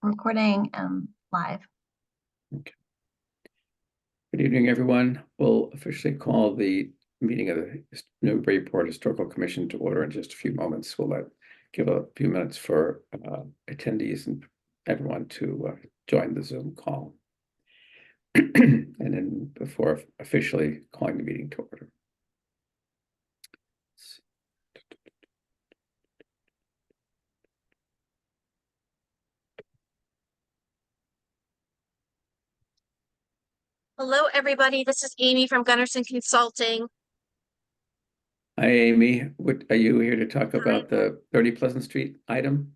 recording live. Okay. Good evening, everyone. We'll officially call the meeting of the Newburyport Historical Commission to order in just a few moments. We'll give a few minutes for attendees and everyone to join the Zoom call. And then before officially calling the meeting to order. Hello, everybody. This is Amy from Gunderson Consulting. Hi, Amy. What are you here to talk about the 30 Pleasant Street item?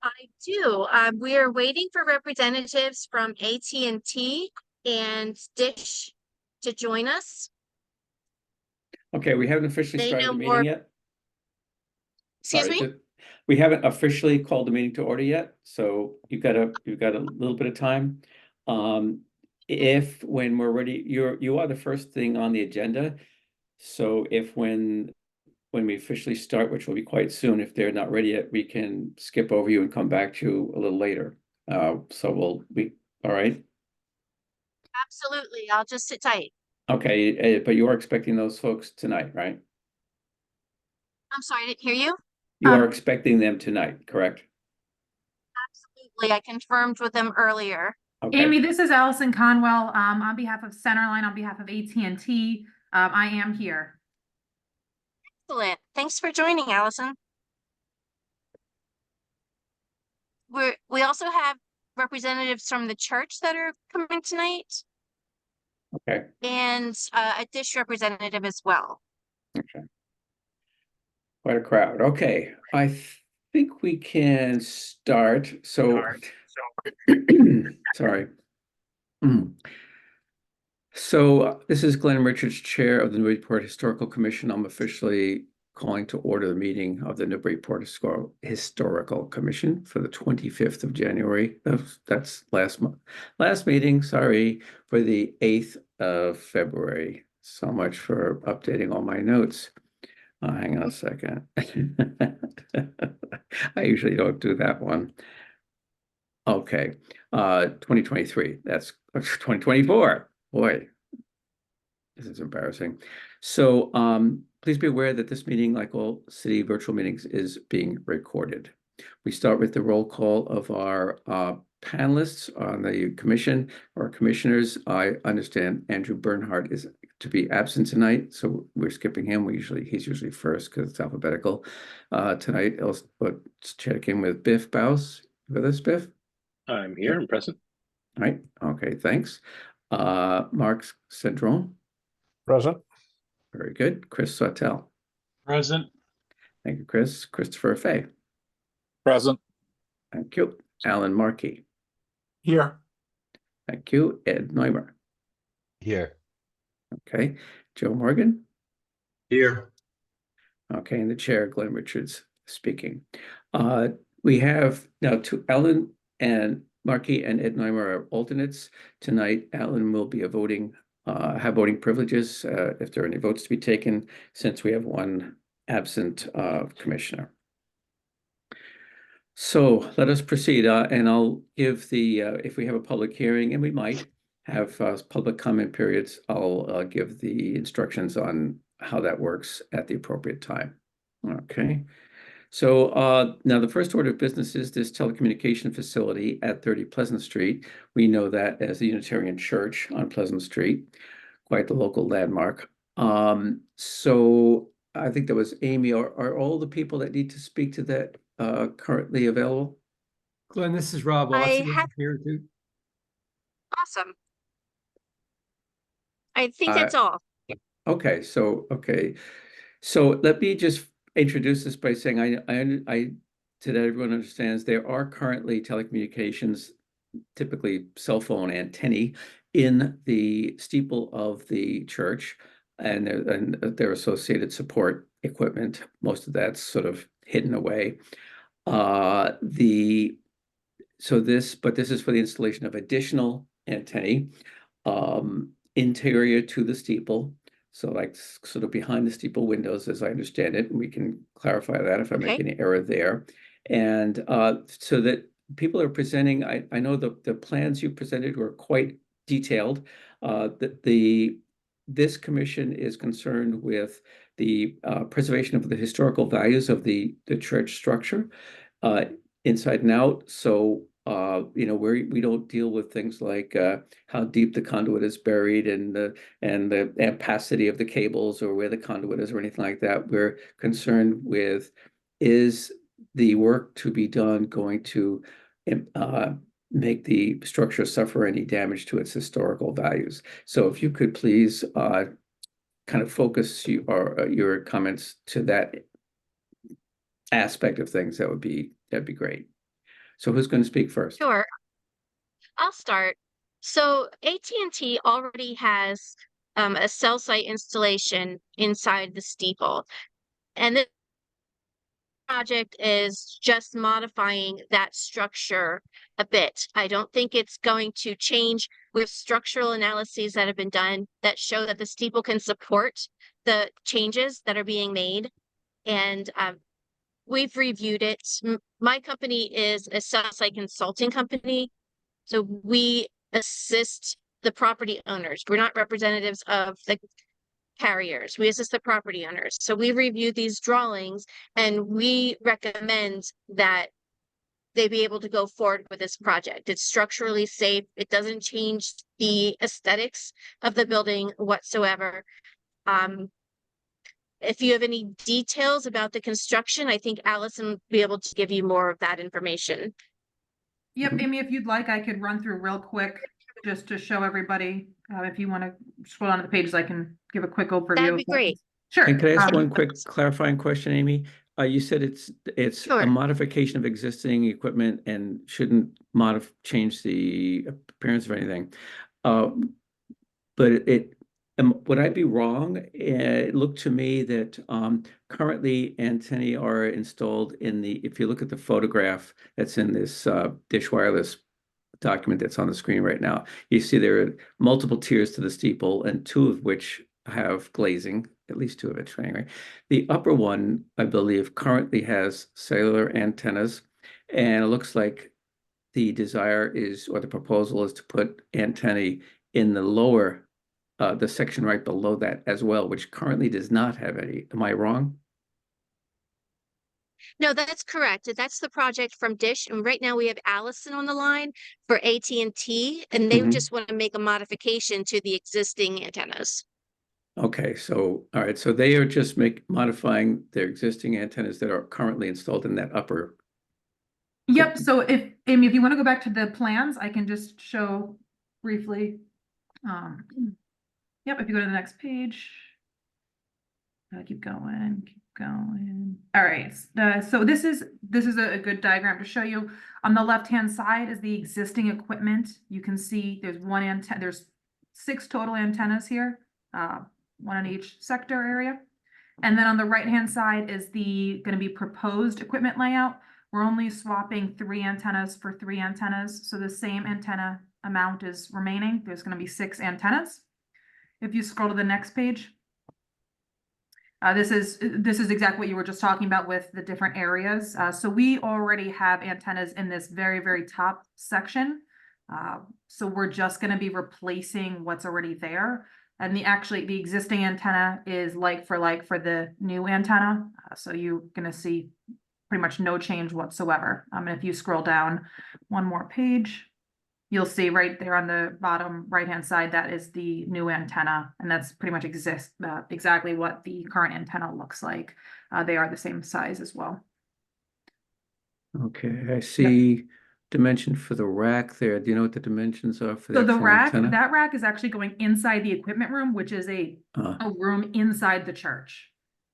I do. We are waiting for representatives from AT&T and Dish to join us. Okay, we haven't officially started the meeting yet. Excuse me? We haven't officially called the meeting to order yet, so you've got a little bit of time. If when we're ready, you are the first thing on the agenda. So if when we officially start, which will be quite soon, if they're not ready yet, we can skip over you and come back to you a little later. So we'll be all right. Absolutely. I'll just sit tight. Okay, but you are expecting those folks tonight, right? I'm sorry, I didn't hear you. You are expecting them tonight, correct? Absolutely. I confirmed with them earlier. Okay. Amy, this is Allison Conwell, on behalf of Centerline, on behalf of AT&T. I am here. Excellent. Thanks for joining, Allison. We also have representatives from the church that are coming tonight. Okay. And a Dish representative as well. Okay. Quite a crowd. Okay. I think we can start. So, sorry. So this is Glenn Richards, Chair of the Newburyport Historical Commission. I'm officially calling to order the meeting of the Newburyport Historical Commission for the 25th of January. That's last meeting, sorry, for the 8th of February. So much for updating all my notes. Hang on a second. I usually don't do that one. Okay, 2023, that's 2024. Boy, this is embarrassing. So please be aware that this meeting, like all city virtual meetings, is being recorded. We start with the roll call of our panelists on the commission or commissioners. I understand Andrew Bernhardt is to be absent tonight, so we're skipping him. He's usually first because it's alphabetical. Tonight, let's check in with Biff Baus. With us, Biff? I'm here. I'm present. All right. Okay. Thanks. Mark Cedron. Present. Very good. Chris Sautel. Present. Thank you, Chris. Christopher Fay. Present. Thank you. Alan Markey. Here. Thank you. Ed Neumer. Here. Okay. Joe Morgan. Here. Okay. And the chair, Glenn Richards, speaking. We have now Alan and Markey and Ed Neumer are alternates. Tonight, Alan will be have voting privileges if there are any votes to be taken, since we have one absent commissioner. So let us proceed, and I'll give the, if we have a public hearing, and we might have public comment periods, I'll give the instructions on how that works at the appropriate time. Okay. So now the first order of business is this telecommunication facility at 30 Pleasant Street. We know that as the Unitarian Church on Pleasant Street, quite the local landmark. So I think that was Amy. Are all the people that need to speak to that currently available? Glenn, this is Rob Austin here too. Awesome. I think that's all. Okay, so let me just introduce this by saying I so that everyone understands there are currently telecommunications, typically cell phone antennae, in the steeple of the church, and their associated support equipment. Most of that's sort of hidden away. This is for the installation of additional antennae interior to the steeple. So like sort of behind the steeple windows, as I understand it, and we can clarify that if I make any error there. And so that people are presenting, I know the plans you presented were quite detailed. This commission is concerned with the preservation of the historical values of the church structure inside and out. So you know, we don't deal with things like how deep the conduit is buried and the ampacity of the cables or where the conduit is or anything like that. We're concerned with, is the work to be done going to make the structure suffer any damage to its historical values? So if you could please kind of focus your comments to that aspect of things, that'd be great. So who's going to speak first? Sure, I'll start. So AT&T already has a cell site installation inside the steeple, and this project is just modifying that structure a bit. I don't think it's going to change with structural analyses that have been done that show that the steeple can support the changes that are being made. And we've reviewed it. My company is a cell site consulting company. So we assist the property owners. We're not representatives of the carriers. We assist the property owners. So we review these drawings and we recommend that they be able to go forward with this project. It's structurally safe. It doesn't change the aesthetics of the building whatsoever. If you have any details about the construction, I think Allison will be able to give you more of that information. Yep, Amy, if you'd like, I could run through real quick just to show everybody. If you want to scroll down to the pages, I can give a quick overview. That'd be great. Sure. And could I ask one quick clarifying question, Amy? You said it's Sure. a modification of existing equipment and shouldn't change the appearance of anything. But would I be wrong? It looked to me that currently antennae are installed if you look at the photograph that's in this Dish Wireless document that's on the screen right now, you see there are multiple tiers to the steeple, and two of which have glazing, at least two of it anyway. The upper one, I believe, currently has cellular antennas, and it looks like the desire is, or the proposal is, to put antennae in the lower, the section right below that as well, which currently does not have any. Am I wrong? No, that's correct. That's the project from Dish. And right now we have Allison on the line for AT&T, and they just want to make a modification to the existing antennas. Okay, so all right, so they are just modifying their existing antennas that are currently installed in that upper. Yep. So if Amy, if you want to go back to the plans, I can just show briefly. Yep. If you go to the next page, keep going. All right. So this is a good diagram to show you. On the left-hand side is the existing equipment. You can see there's one antenna. There's 6 total antennas here, one in each sector area. And then on the right-hand side is going to be proposed equipment layout. We're only swapping 3 antennas for 3 antennas. So the same antenna amount is remaining. There's going to be 6 antennas. If you scroll to the next page, this is exactly what you were just talking about with the different areas. So we already have antennas in this very, very top section. So we're just going to be replacing what's already there. And the existing antenna is like for the new antenna. So you're going to see pretty much no change whatsoever. And if you scroll down one more page, you'll see right there on the bottom right-hand side, that is the new antenna. And that's pretty much exactly what the current antenna looks like. They are the same size as well. Okay, I see dimension for the rack there. Do you know what the dimensions are for So the rack, antenna? that rack is actually going inside the equipment room, which is a room inside the church.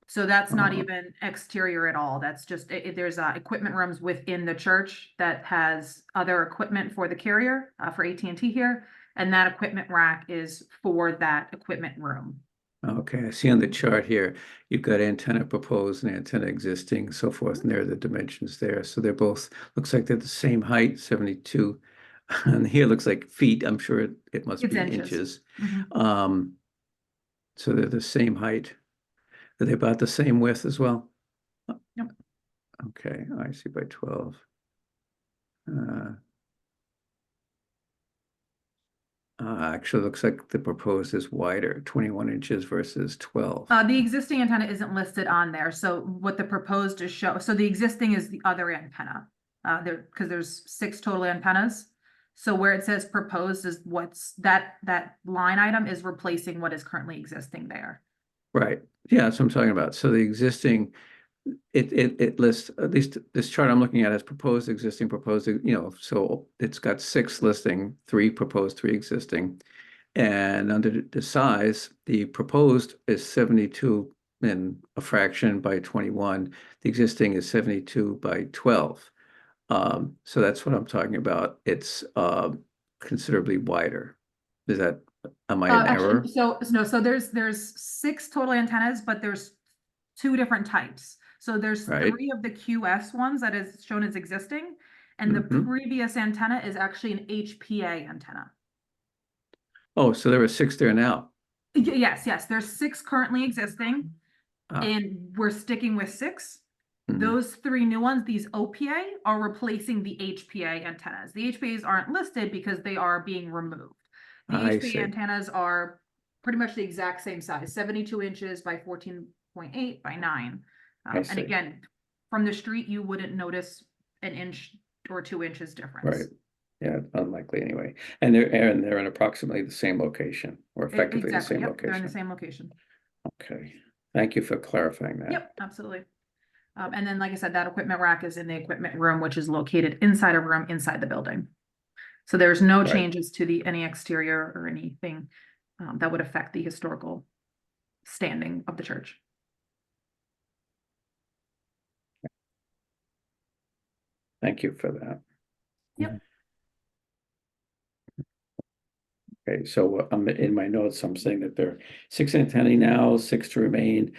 So that's not even exterior at all. That's just, there's equipment rooms within the church that has other equipment for the carrier, for AT&T here. And that equipment rack is for that equipment room. Okay, I see on the chart here, you've got antenna proposed and antenna existing, so forth, and there are the dimensions there. So they're both, looks like they're the same height, 72. And here looks like feet. I'm sure it must It's be inches. So they're the same height. Are they about the same width as well? Yep. Okay, I see, by 12. Actually, looks like the proposed is wider, 21 inches versus 12. The existing antenna isn't listed on there, so what the proposed is so the existing is the other antenna. Because there's 6 total antennas. So where it says proposed is what's that line item is replacing what is currently existing there. Right. Yeah, that's what I'm talking about. So the existing, it lists, at least this chart I'm looking at has proposed, existing, proposed, so it's got 6 listing, 3 proposed, 3 existing. And under the size, the proposed is 72 and a fraction by 21. The existing is 72 by 12. So that's what I'm talking about. It's considerably wider. Am I in error? So there's 6 total antennas, but there's 2 different types. So there's Right. 3 of the QS ones that is shown as existing, and the Mhm. previous antenna is actually an HPA antenna. Oh, so there are 6 there now. Yes, there's 6 currently existing, Ah, and we're sticking with 6. mhm. Those 3 new ones, these OPA, are replacing the HPA antennas. The HPAs aren't listed because they are being removed. The I HPA see. antennas are pretty much the exact same size, 72 inches by 14.8 by 9. I And see. again, from the street, you wouldn't notice an inch or 2 inches difference. Right. Yeah, unlikely anyway. And they're in approximately the same location, or effectively the Exactly, same yep, they're in the location. same location. Okay. Thank you for clarifying that. Yep, absolutely. And then, like I said, that equipment rack is in the equipment room, which is located inside a room inside the building. So there's no Right. changes to any exterior or anything that would affect the historical standing of the church. Thank you for that. Yep. Okay, so in my notes, I'm saying that there are 6 antennae now, 6 to remain,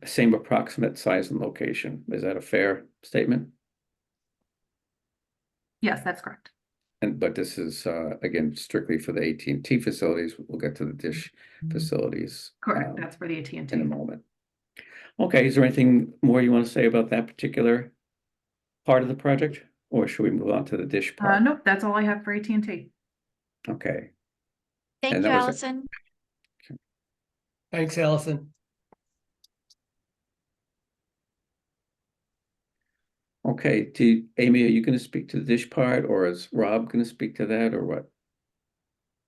same approximate size and location. Is that a fair statement? Yes, that's correct. But this is again strictly for the AT&T facilities. We'll get to the dish facilities Correct. That's for the AT&T. in a moment. Okay, is there anything more you want to say about that particular part of the project, or should we move on to the dish part? Nope, that's all I have for AT&T. Okay. Thank And you, that was it. Allison. Thanks, Allison. Okay, Amy, are you going to speak to the dish part, or is Rob going to speak to that, or what?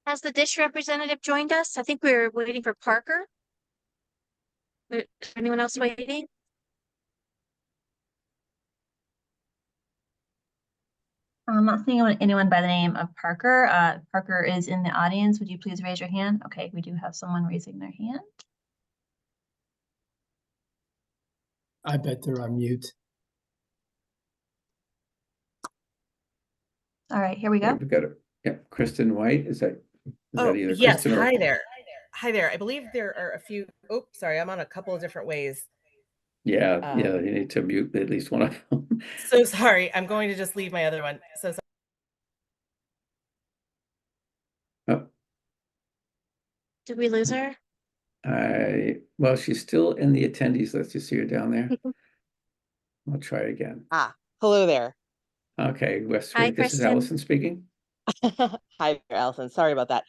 Has the dish representative joined us? I think we were waiting for Parker. Is anyone else waiting? I'm not seeing anyone by the name of Parker. Parker is in the audience. Would you please raise your hand? Okay, we do have someone raising their hand. I bet they're on mute. All right, here we Yeah, go. we've got it. Yeah, Kristen White, is that Oh, either yes. Kristen or? Hi there. Hi there. I believe there are a few. Oh, sorry. I'm on a couple of different ways. Yeah, you need to mute at least one of them. So sorry. I'm going to just leave my other one. So sorry. Oh, Did we lose her? well, she's still in the attendees list. You see her down there? I'll try it again. Hello there. Okay, West Hi, Street, this is Kristen. Allison speaking. Hi, Allison. Sorry about that.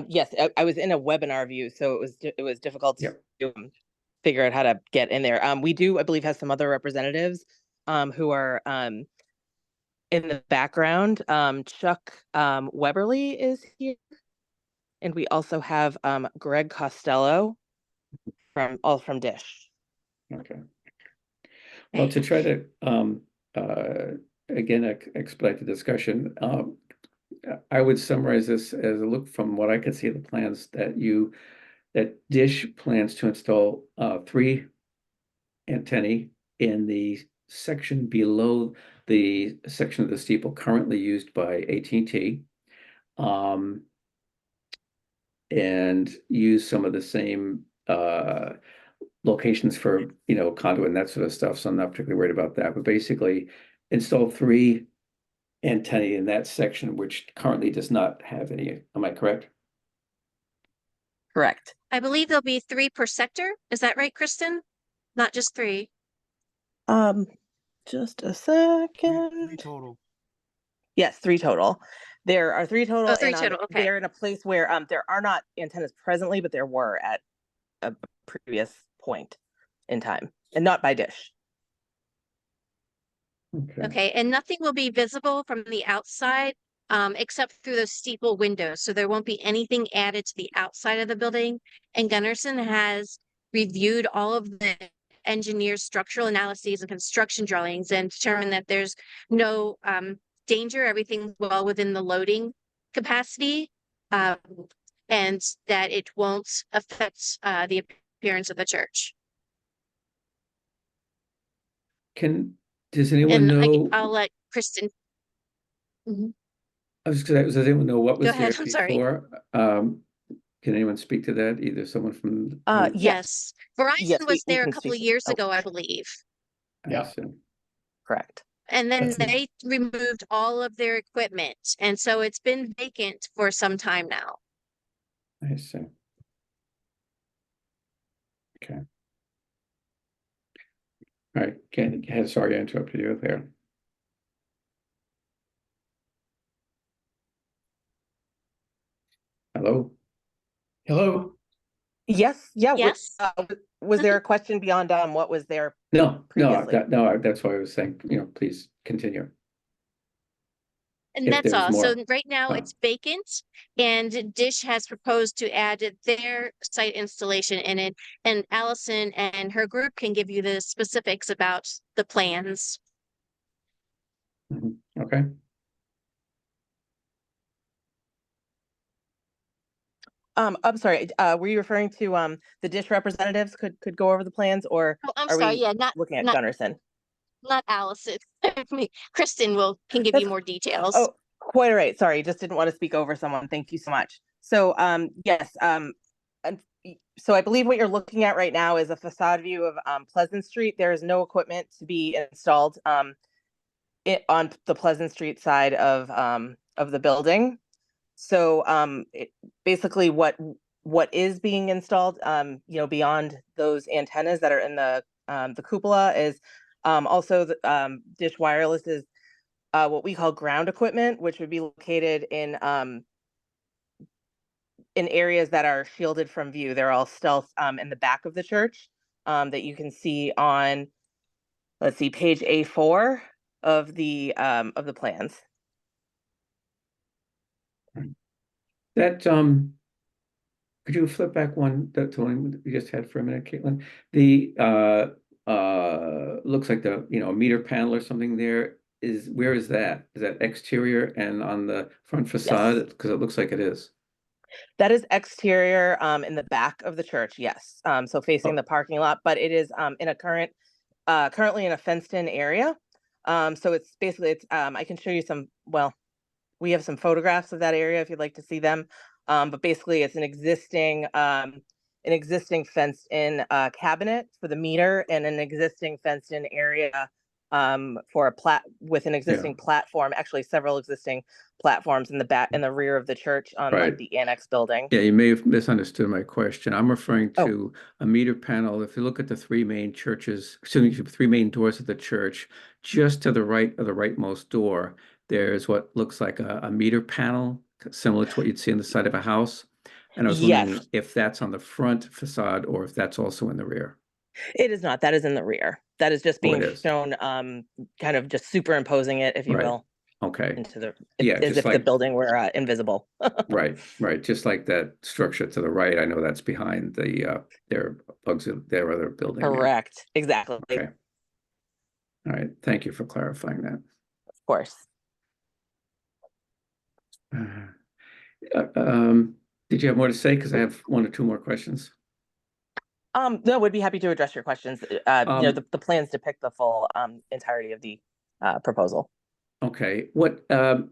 Yes, I was in a webinar view, so it was difficult Yep. to figure out how to get in there. We do, I believe, have some other representatives who are in the background. Chuck Weberly is here. And we also have Greg Costello from Dish. Okay. Well, to try to again expedite the discussion, I would summarize this as a look from what I could see of the plans that Dish plans to install 3 antennae in the section below the section of the steeple currently used by AT&T, and use some of the same locations for conduit and that sort of stuff. So I'm not particularly worried about that. But basically, install 3 antennae in that section, which currently does not have any. Am I correct? Correct. I believe there'll be 3 per sector. Is that right, Kristen? Not just 3. Just a second. 3 total. Yes, 3 total. There are 3 total, Oh, 3 and total, okay. they're in a place where there are not antennas presently, but there were at a previous point in time, and not by Dish. Okay. Okay, and nothing will be visible from the outside, except through those steeple windows. So there won't be anything added to the outside of the building. And Gunnarsson has reviewed all of the engineer structural analyses and construction drawings and determined that there's no danger. Everything's well within the loading capacity, um, and that it won't affect the appearance of the church. Does anyone And know? I'll let Kristen. Mhm. I was gonna say, does anyone know what Go was there ahead, I'm sorry. before? Can anyone speak to that? Either someone from Yes, Yes, Verizon was we there a can couple of speak. years Oh, ago, I believe. I Yeah. assume. correct. And then That's it. they removed all of their equipment. And so it's been vacant for some time now. I assume. Okay. All right. Sorry I interrupted you there. Hello? Hello? Yes, yeah. Yes. Was there a question beyond what was there No, previously? that's why I was saying, please continue. And If that's there's all. So more. right now Oh. it's vacant, and Dish has proposed to add their site installation in it. And Allison and her group can give you the specifics about the plans. Mhm. Okay. I'm sorry, were you referring to the Dish representatives could go over the plans, or Oh, I'm are sorry. we Yeah, looking at not Gunnarsson? not Allison. Kristen can give you That's more details. Oh, quite all right. Sorry, just didn't want to speak over someone. Thank you so much. So, yes, so I believe what you're looking at right now is a facade view of Pleasant Street. There is no equipment to be installed on the Pleasant Street side of the building. So, basically, what is being installed, beyond those antennas that are in the cupola is also the Dish Wireless is what we call ground equipment, which would be located in areas that are shielded from view. They're all stealth in the back of the church that you can see on, let's see, page A4 of the plans. That could you flip back to one we just had for a minute, Caitlin? The looks like the meter panel or something there where is that? Is that exterior and on the front facade? Because it looks like it is. That is exterior in the back of the church, yes. So facing the parking lot, but it is in a currently in a fenced in area. So it's basically I can show you we have some photographs of that area if you'd like to see them. But basically it's an existing fenced in cabinet for the meter and an existing fenced in area for with an existing platform, actually several existing platforms in the rear of the church on Right. the annex building. Yeah, you may have misunderstood my question. I'm referring Oh. to a meter panel. If you look at the three main three main doors of the church, just to the right of the rightmost door, there's what looks like a meter panel, similar to what you'd see on the side of a house. And I was wondering Yes. if that's on the front facade or if that's also in the rear. It is not. That is in the rear. That is just being it is. shown, kind of just superimposing it, if you Right. will, Okay. into Yeah, as just if the like building were invisible. right. Just like that structure to the right. I know that's behind their other building there. Correct. Exactly. Okay. All right. Thank you for clarifying that. Of course. Did you have more to say? Because I have one or two more questions. No, would be happy to address your questions. The plans depict the full entirety of the proposal. Okay. Some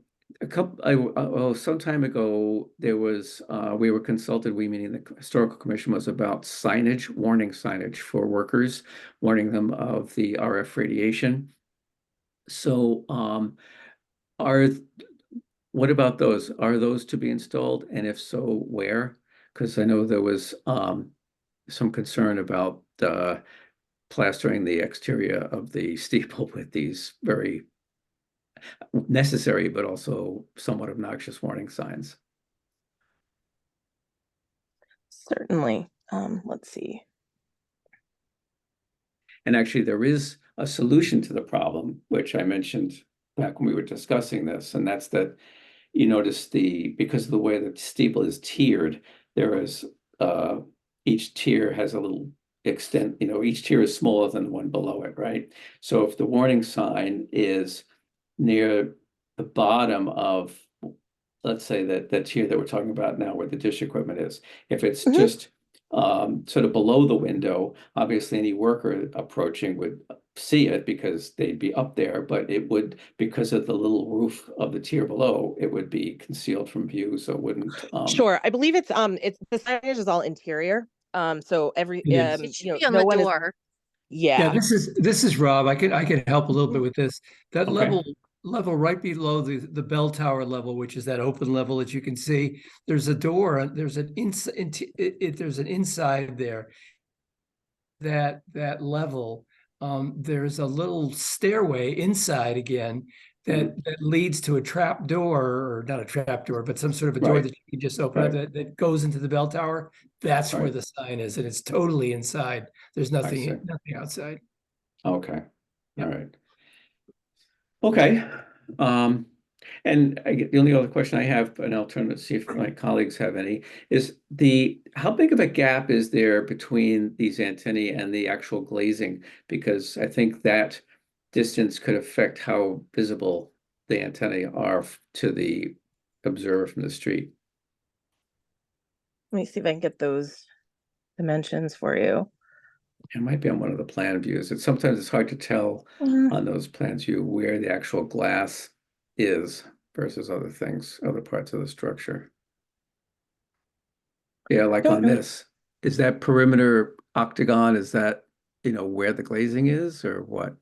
time ago, there was, we were consulted, we meaning the Historical Commission, was about warning signage for workers, warning them of the RF radiation. So, what about those? Are those to be installed? And if so, where? Because I know there was, some concern about, plastering the exterior of the steeple with these very necessary, but also somewhat obnoxious warning signs. Certainly. Let's see. And actually, there is a solution to the problem, which I mentioned back when we were discussing this, and that's that you notice because of the way that the steeple is tiered, there is each tier has a little extent, each tier is smaller than the one below it, right? So if the warning sign is near the bottom of, let's say that tier that we're talking about now where the dish equipment is, if it's Mhm. just sort of below the window, obviously any worker approaching would see it because they'd be up there, but it would, because of the little roof of the tier below, it would be concealed from view, so it wouldn't. Sure. I believe it's the signage is all interior. So every It is. It should be on no the one is. door. Yeah, Yeah. this is Rob. I could help a little bit with this. That Okay. level right below the bell tower level, which is that open level that you can see, there's a door, and there's an there's an inside there. That level, there's a little stairway inside again that leads to a trap door, or not a trap door, but some sort of a door Right. that you can just open up Right. that goes into the bell tower. That's where Right. the sign is, and it's totally inside. There's see. nothing outside. Okay. Yeah. All right. Okay. The only other question I have, and I'll turn to see if my colleagues have any, is how big of a gap is there between these antennae and the actual glazing? Because I think that distance could affect how visible the antennae are to the observer from the street. Let me see if I can get those dimensions for you. It might be on one of the plan views. Sometimes it's hard to tell on those plans view where the actual glass is versus other things, other parts of the structure. Yeah, like Don't on know. this, is that perimeter octagon, is that, where the glazing is or what?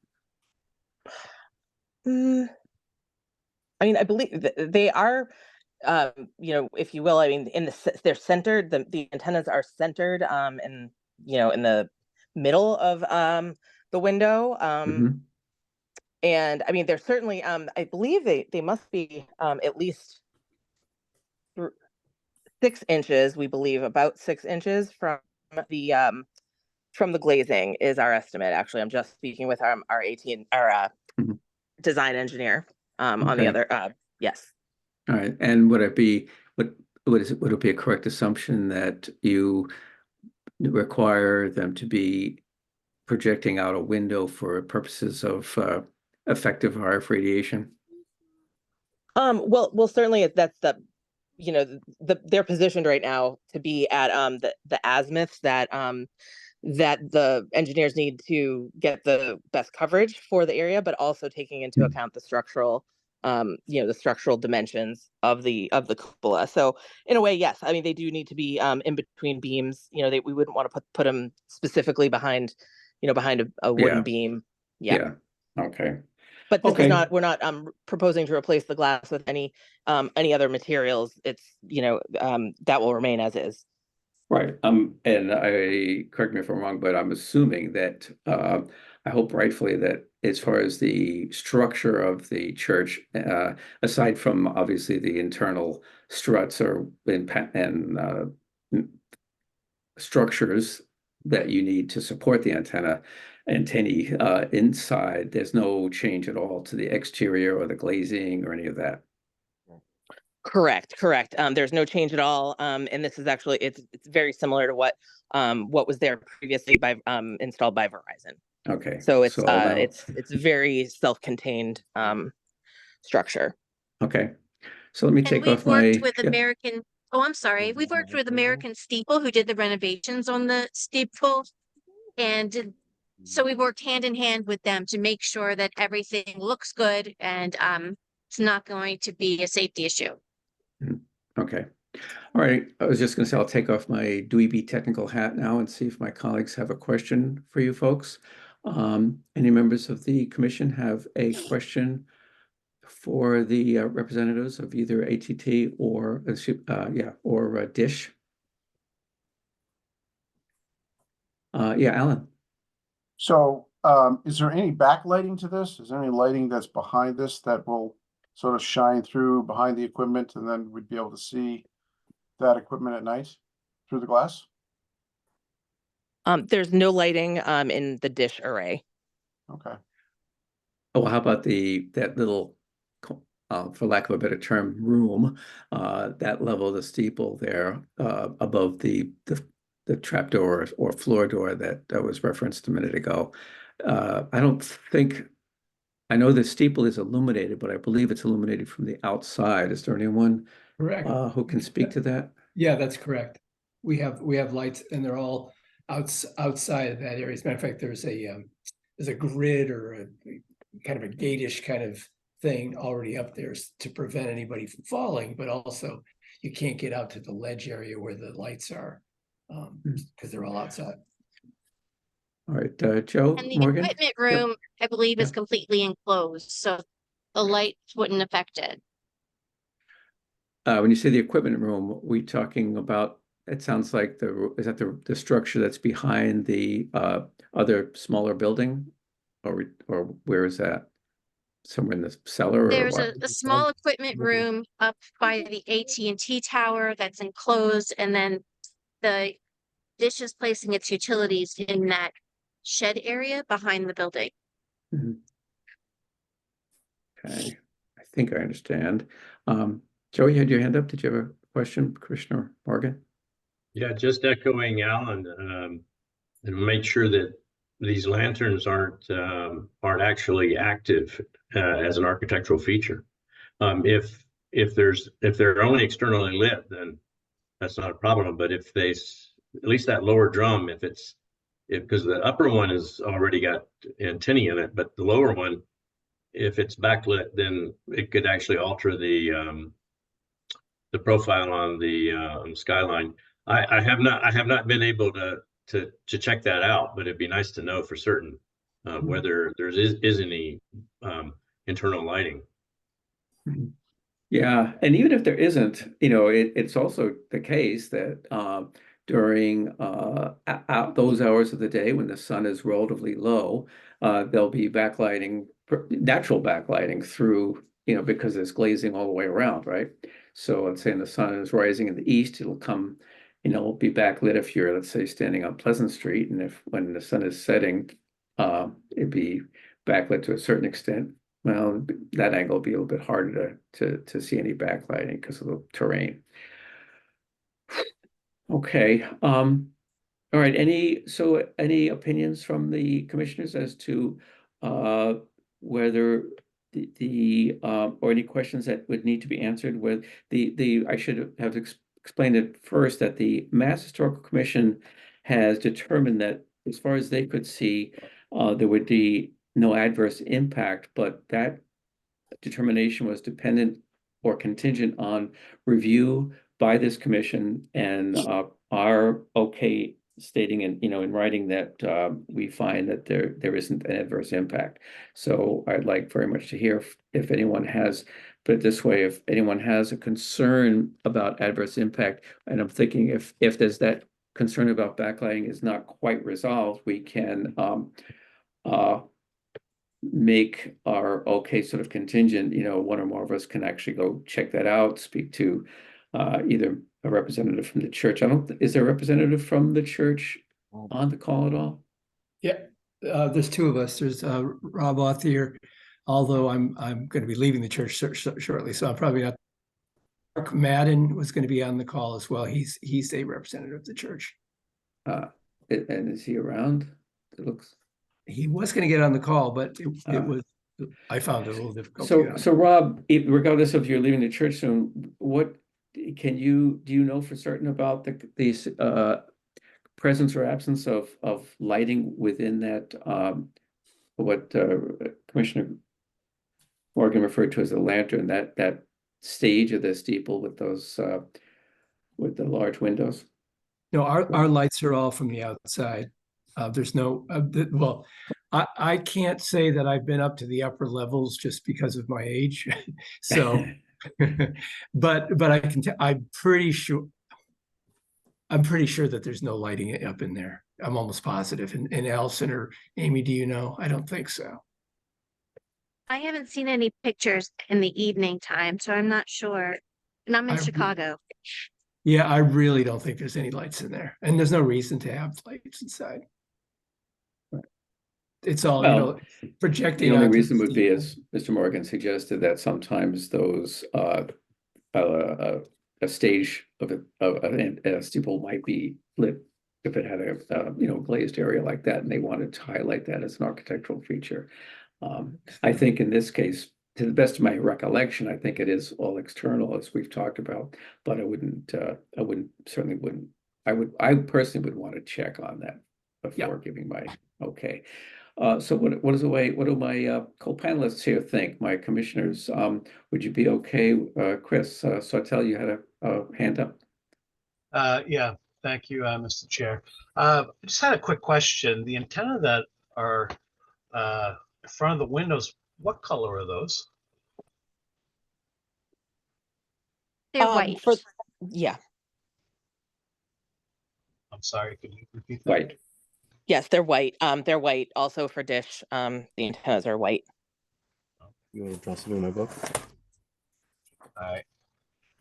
Mm, I mean, I believe they are, if you will. I mean, they're centered. The antennas are centered, in the middle of the window. Mhm. And I mean, they're certainly. I believe they must be at least 6 inches. We believe about 6 inches the from the glazing is our estimate. Actually, I'm just speaking with our 18 our Mhm. design engineer on the Okay. other. Yes. All right. And would it be would it be a correct assumption that you require them to be projecting out a window for purposes of effective RF radiation? Well, certainly that's they're positioned right now to be at the azimuths that the engineers need to get the best coverage for the area, but also taking into account the structural dimensions of the cupola. So in a way, yes, I mean they do need to be in between beams. We wouldn't want to put them specifically behind a wooden Yeah. beam. Yeah. Yeah. Okay. But this is Okay. not, we're not proposing to replace the glass with any other materials. It's, that will remain as is. Right. And correct me if I'm wrong, but I'm assuming that I hope rightfully that as far as the structure of the church, aside from obviously the internal struts and structures that you need to support the antennae inside, there's no change at all to the exterior or the glazing or any of that. Correct. There's no change at all. And this is actually, it's very similar to what was there previously installed by Verizon. Okay. So it's So now, it's very self-contained structure. okay. So let me And take we've off worked my, with American, oh, I'm sorry. We've worked with American Steeple who did the renovations on the steeple. And so we worked hand in hand with them to make sure that everything looks good and it's not going to be a safety issue. Okay. All right. I was just going to say I'll take off my dweeby technical hat now and see if my colleagues have a question for you folks. Any members of the commission have a question for the representatives of either ATT or Dish? Yeah, Alan. So Is there any backlighting to this? Is there any lighting that's behind this that will sort of shine through behind the equipment and then we'd be able to see that equipment at night through the glass? There's no lighting in the dish array. Okay. Oh, how about that little, for lack of a better term, room, that level of the steeple there, above the trapdoor or floor door that was referenced a minute ago. I don't think, I know the steeple is illuminated, but I believe it's illuminated from the outside. Is there anyone Correct. who can speak to that? Yeah, that's correct. We have lights and they're all outside of that area. As a matter of fact, there's a grid or a kind of a gate-ish kind of thing already up there to prevent anybody from falling, but also you can't get out to the ledge area where the lights are because they're all outside. All right, Joe, And the Morgan? equipment room, I believe, is Yeah. completely enclosed, so the lights wouldn't affect it. When you say the equipment room, we talking about, it sounds like is that the structure that's behind the other smaller building? Or where is that? Somewhere in the cellar or There's what? a small equipment room up by the AT&T tower that's enclosed, and then the dish is placing its utilities in that shed area behind the building. Mhm. Okay, I think I understand. Joe, you had your hand up. Did you have a question, Commissioner Morgan? Yeah, just echoing Alan, and make sure that these lanterns aren't actually active as an architectural feature. If they're only externally lit, then that's not a problem. But if at least that lower drum, because the upper one has already got antennae in it, but the lower one, if it's backlit, then it could actually alter the profile on the skyline. I have not been able to check that out, but it'd be nice to know for certain whether there is any internal lighting. Yeah, and even if there isn't, it's also the case that during those hours of the day when the sun is relatively low, there'll be natural backlighting through, because there's glazing all the way around, right? So let's say when the sun is rising in the east, it'll come, it'll be backlit if you're, let's say, standing on Pleasant Street, and when the sun is setting, it'd be backlit to a certain extent. Well, that angle will be a little bit harder to see any backlighting because of the terrain. Okay. All right. Any opinions from the commissioners as to whether or any questions that would need to be answered with I should have explained it first that the Mass Historical Commission has determined that as far as they could see, there would be no adverse impact, but that determination was dependent or contingent on review by this commission and our okay stating in writing that we find that there isn't an adverse impact. So I'd like very much to hear if anyone has, put it this way, if anyone has a concern about adverse impact, and I'm thinking if there's that concern about backlighting is not quite resolved, we can make our okay sort of contingent, one or more of us can actually go check that out, speak to either a representative from the church. Is there a representative from the church on the call at all? Yeah, there's two of us. There's Rob Othier, although I'm going to be leaving the church shortly, so I'm probably not. Mark Madden was going to be on the call as well. He's a representative of the church. And is he around? It looks. He was going to get on the call, but it was. I found it a little difficult. So Rob, regardless of you're leaving the church soon, what do you know for certain about the presence or absence of lighting within that what Commissioner Morgan referred to as a lantern, that stage of the steeple with those with the large windows? No, our lights are all from the outside. There's no well, I can't say that I've been up to the upper levels just because of my age. So, but I'm pretty sure that there's no lighting up in there. I'm almost positive. And Allison or Amy, do you know? I don't think so. I haven't seen any pictures in the evening time, so I'm not sure. And I'm in I- Chicago. Yeah, I really don't think there's any lights in there, and there's no reason to have lights inside. It's all, you Well, know, projecting the only onto reason the would be, steeple. as Mr. Morgan suggested, that sometimes those a stage of a steeple might be lit if it had a you know, glazed area like that, and they wanted to highlight that as an architectural feature. I think in this case, to the best of my recollection, I think it is all external, as we've talked about, but I certainly wouldn't, I personally would want to check on that before giving my okay. So what do my co-panelists here think, my commissioners? Would you be okay, Chris Sartell, you had a hand up? Yeah, thank you, Mr. Chair. I just had a quick question. The antenna that are in front of the windows, what color are those? They're white. Yeah, I'm sorry, could you repeat that? Right. yes, they're white. They're white also for dish. The antennas are white. You want to draw something in my book? All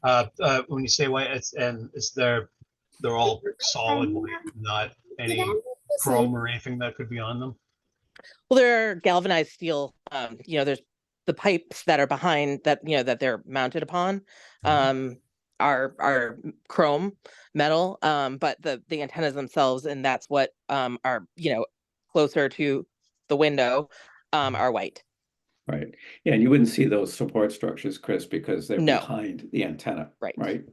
right. When you say white, they're all solid white, not any chrome or anything that could be on them? Well, they're galvanized steel. You know, there's the pipes that are behind that, you know, that they're mounted upon, are chrome metal. But the antennas themselves, and that's what are, you know, closer to the window, are white. Right. Yeah, and you wouldn't see those support structures, Chris, because they're No. behind the antenna. Right. Right.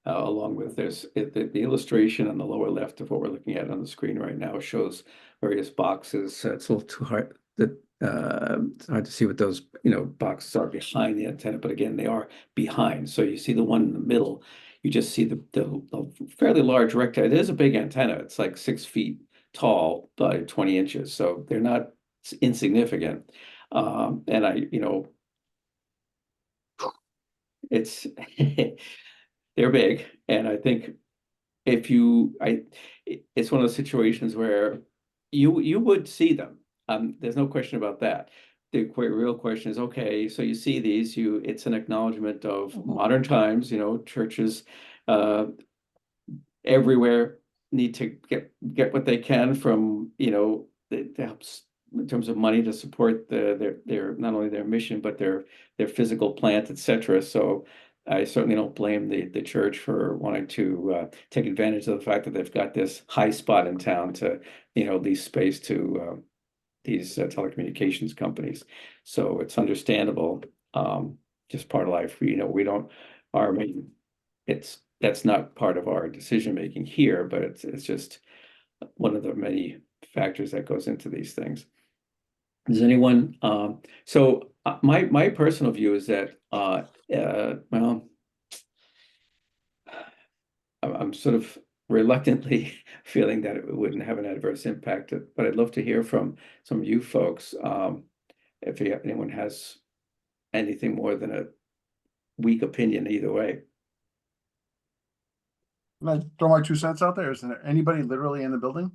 Along with the illustration on the lower left of what we're looking at on the screen right now shows various boxes. It's a little too hard it's hard to see what those, you know, boxes are behind the antenna, but again, they are behind. So you see the one in the middle, you just see the fairly large rectangle. It is a big antenna. It's like 6 feet tall by 20 inches. So they're not insignificant. And you know, it's they're big, and I think if it's one of those situations where you would see them. There's no question about that. The real question is, okay, so you see these, it's an acknowledgement of modern times, you know, churches everywhere need to get what they can from, you know, it helps in terms of money to support their not only their mission, but their physical plant, etc. So I certainly don't blame the church for wanting to take advantage of the fact that they've got this high spot in town to, you know, lease space to these telecommunications companies. So it's understandable. Just part of life. You know, we don't our main that's not part of our decision making here, but it's just one of the many factors that goes into these things. Does anyone so my personal view is that well, I'm sort of reluctantly feeling that it wouldn't have an adverse impact, but I'd love to hear from some of you folks, if anyone has anything more than a weak opinion either way. Can I throw my 2 cents out there? Is there anybody literally in the building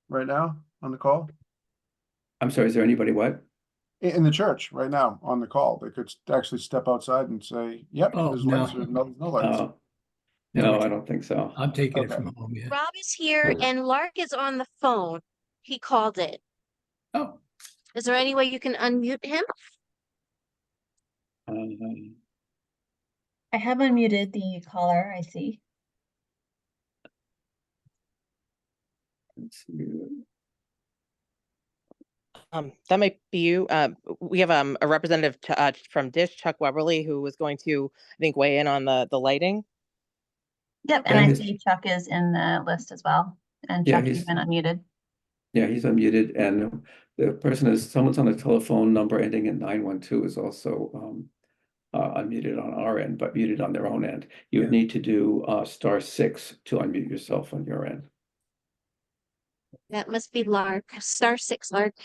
right now on the call? I'm sorry, is there anybody what? In the church right now on the call, they could actually step outside and say, yep, Oh, there's no. lights or no lights. No, I don't think so. I'm taking it Okay. from home, yeah. Rob is here and Lark is on the phone. He called it. Oh, Is there any way you can unmute him? I have unmuted the caller, I see. Let's see. That might be you. We have a representative from Dish, Chuck Weberly, who was going to, I think, weigh in on the lighting. Yep, Yeah, and I he's- see Chuck is in the list as well. And Yeah, Chuck, he's- you've been unmuted. Yeah, he's unmuted, and the person someone's on a telephone number ending in 912 is also unmuted on our end, but muted on their own end. You would Yeah. need to do *6 to unmute yourself on your end. That must be Lark. *6, Lark.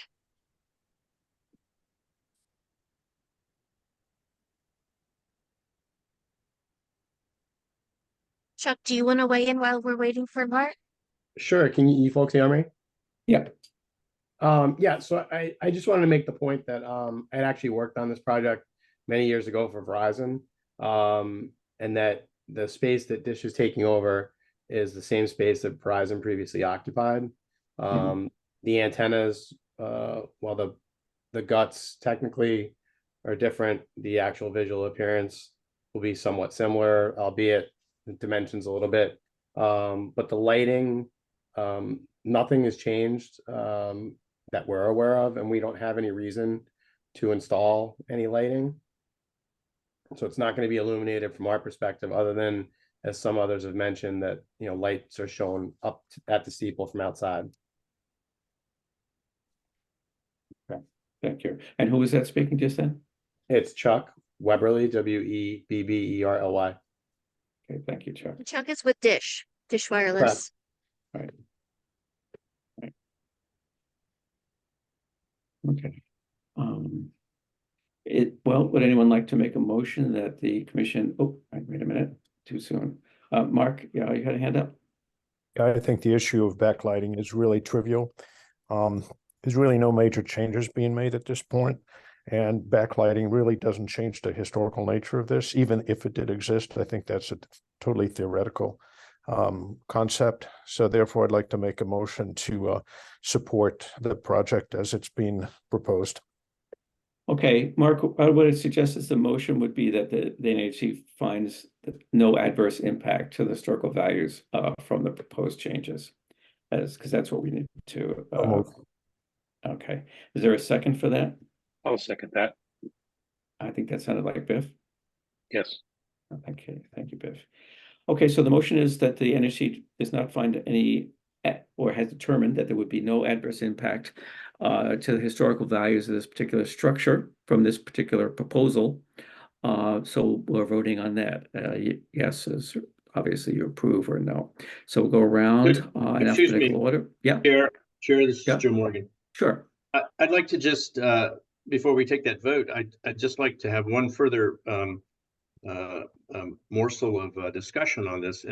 Chuck, do you want to weigh in while we're waiting for Lark? Sure. Can you folks hear me? Yeah. Yeah, so I just wanted to make the point that I'd actually worked on this project many years ago for Verizon. And that the space that Dish is taking over is the same space that Verizon previously occupied. The antennas, while the guts technically are different, the actual visual appearance will be somewhat similar, albeit the dimensions a little bit. But the lighting, nothing has changed that we're aware of, and we don't have any reason to install any lighting. So it's not going to be illuminated from our perspective, other than, as some others have mentioned, that, you know, lights are shown up at the steeple from outside. Okay, thank you. And who was that speaking just then? It's Chuck Weberly, Webberly. Okay, thank you, Chuck. Chuck is with Dish Wireless. Right. Okay. Well, would anyone like to make a motion that the commission, wait a minute, too soon. Mark, yeah, you had a hand up? I think the issue of backlighting is really trivial. There's really no major changes being made at this point, and backlighting really doesn't change the historical nature of this. Even if it did exist, I think that's a totally theoretical concept. So therefore, I'd like to make a motion to support the project as it's being proposed. Okay, Mark, I would suggest as the motion would be that the NHC finds no adverse impact to the historical values from the proposed changes, because that's what we need to. Okay, is there a second for that? I'll second that. I think that sounded like Biff. Yes. Okay, thank you, Biff. Okay, so the motion is that the NHC does not find any, or has determined that there would be no adverse impact to the historical values of this particular structure from this particular proposal. So we're voting on that. Yes, is obviously you approve, or no. So we'll go around in alphabetical order. Yeah. Chair, this is Yeah. Joe Morgan. Sure. I'd like to just, before we take that vote, I'd just like to have one further morsel of discussion on this.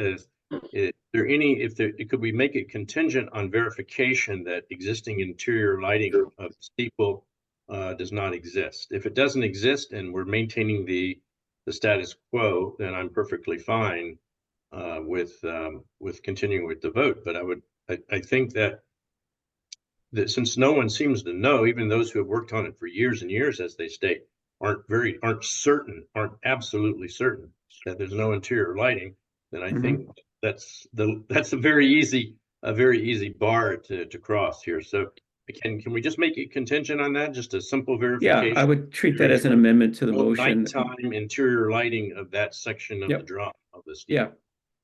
Could we make it contingent on verification that existing interior lighting of steeple does not exist? If it doesn't exist and we're maintaining the status quo, then I'm perfectly fine with continuing with the vote. But I think that since no one seems to know, even those who have worked on it for years and years, as they state, aren't absolutely certain that there's no interior lighting, then I think that's a very easy bar to cross here. So can we just make it contingent on that? Just a simple verification? Yeah, I would treat that as an amendment to the motion. Nighttime interior lighting of that section of the drawing of this. Yeah.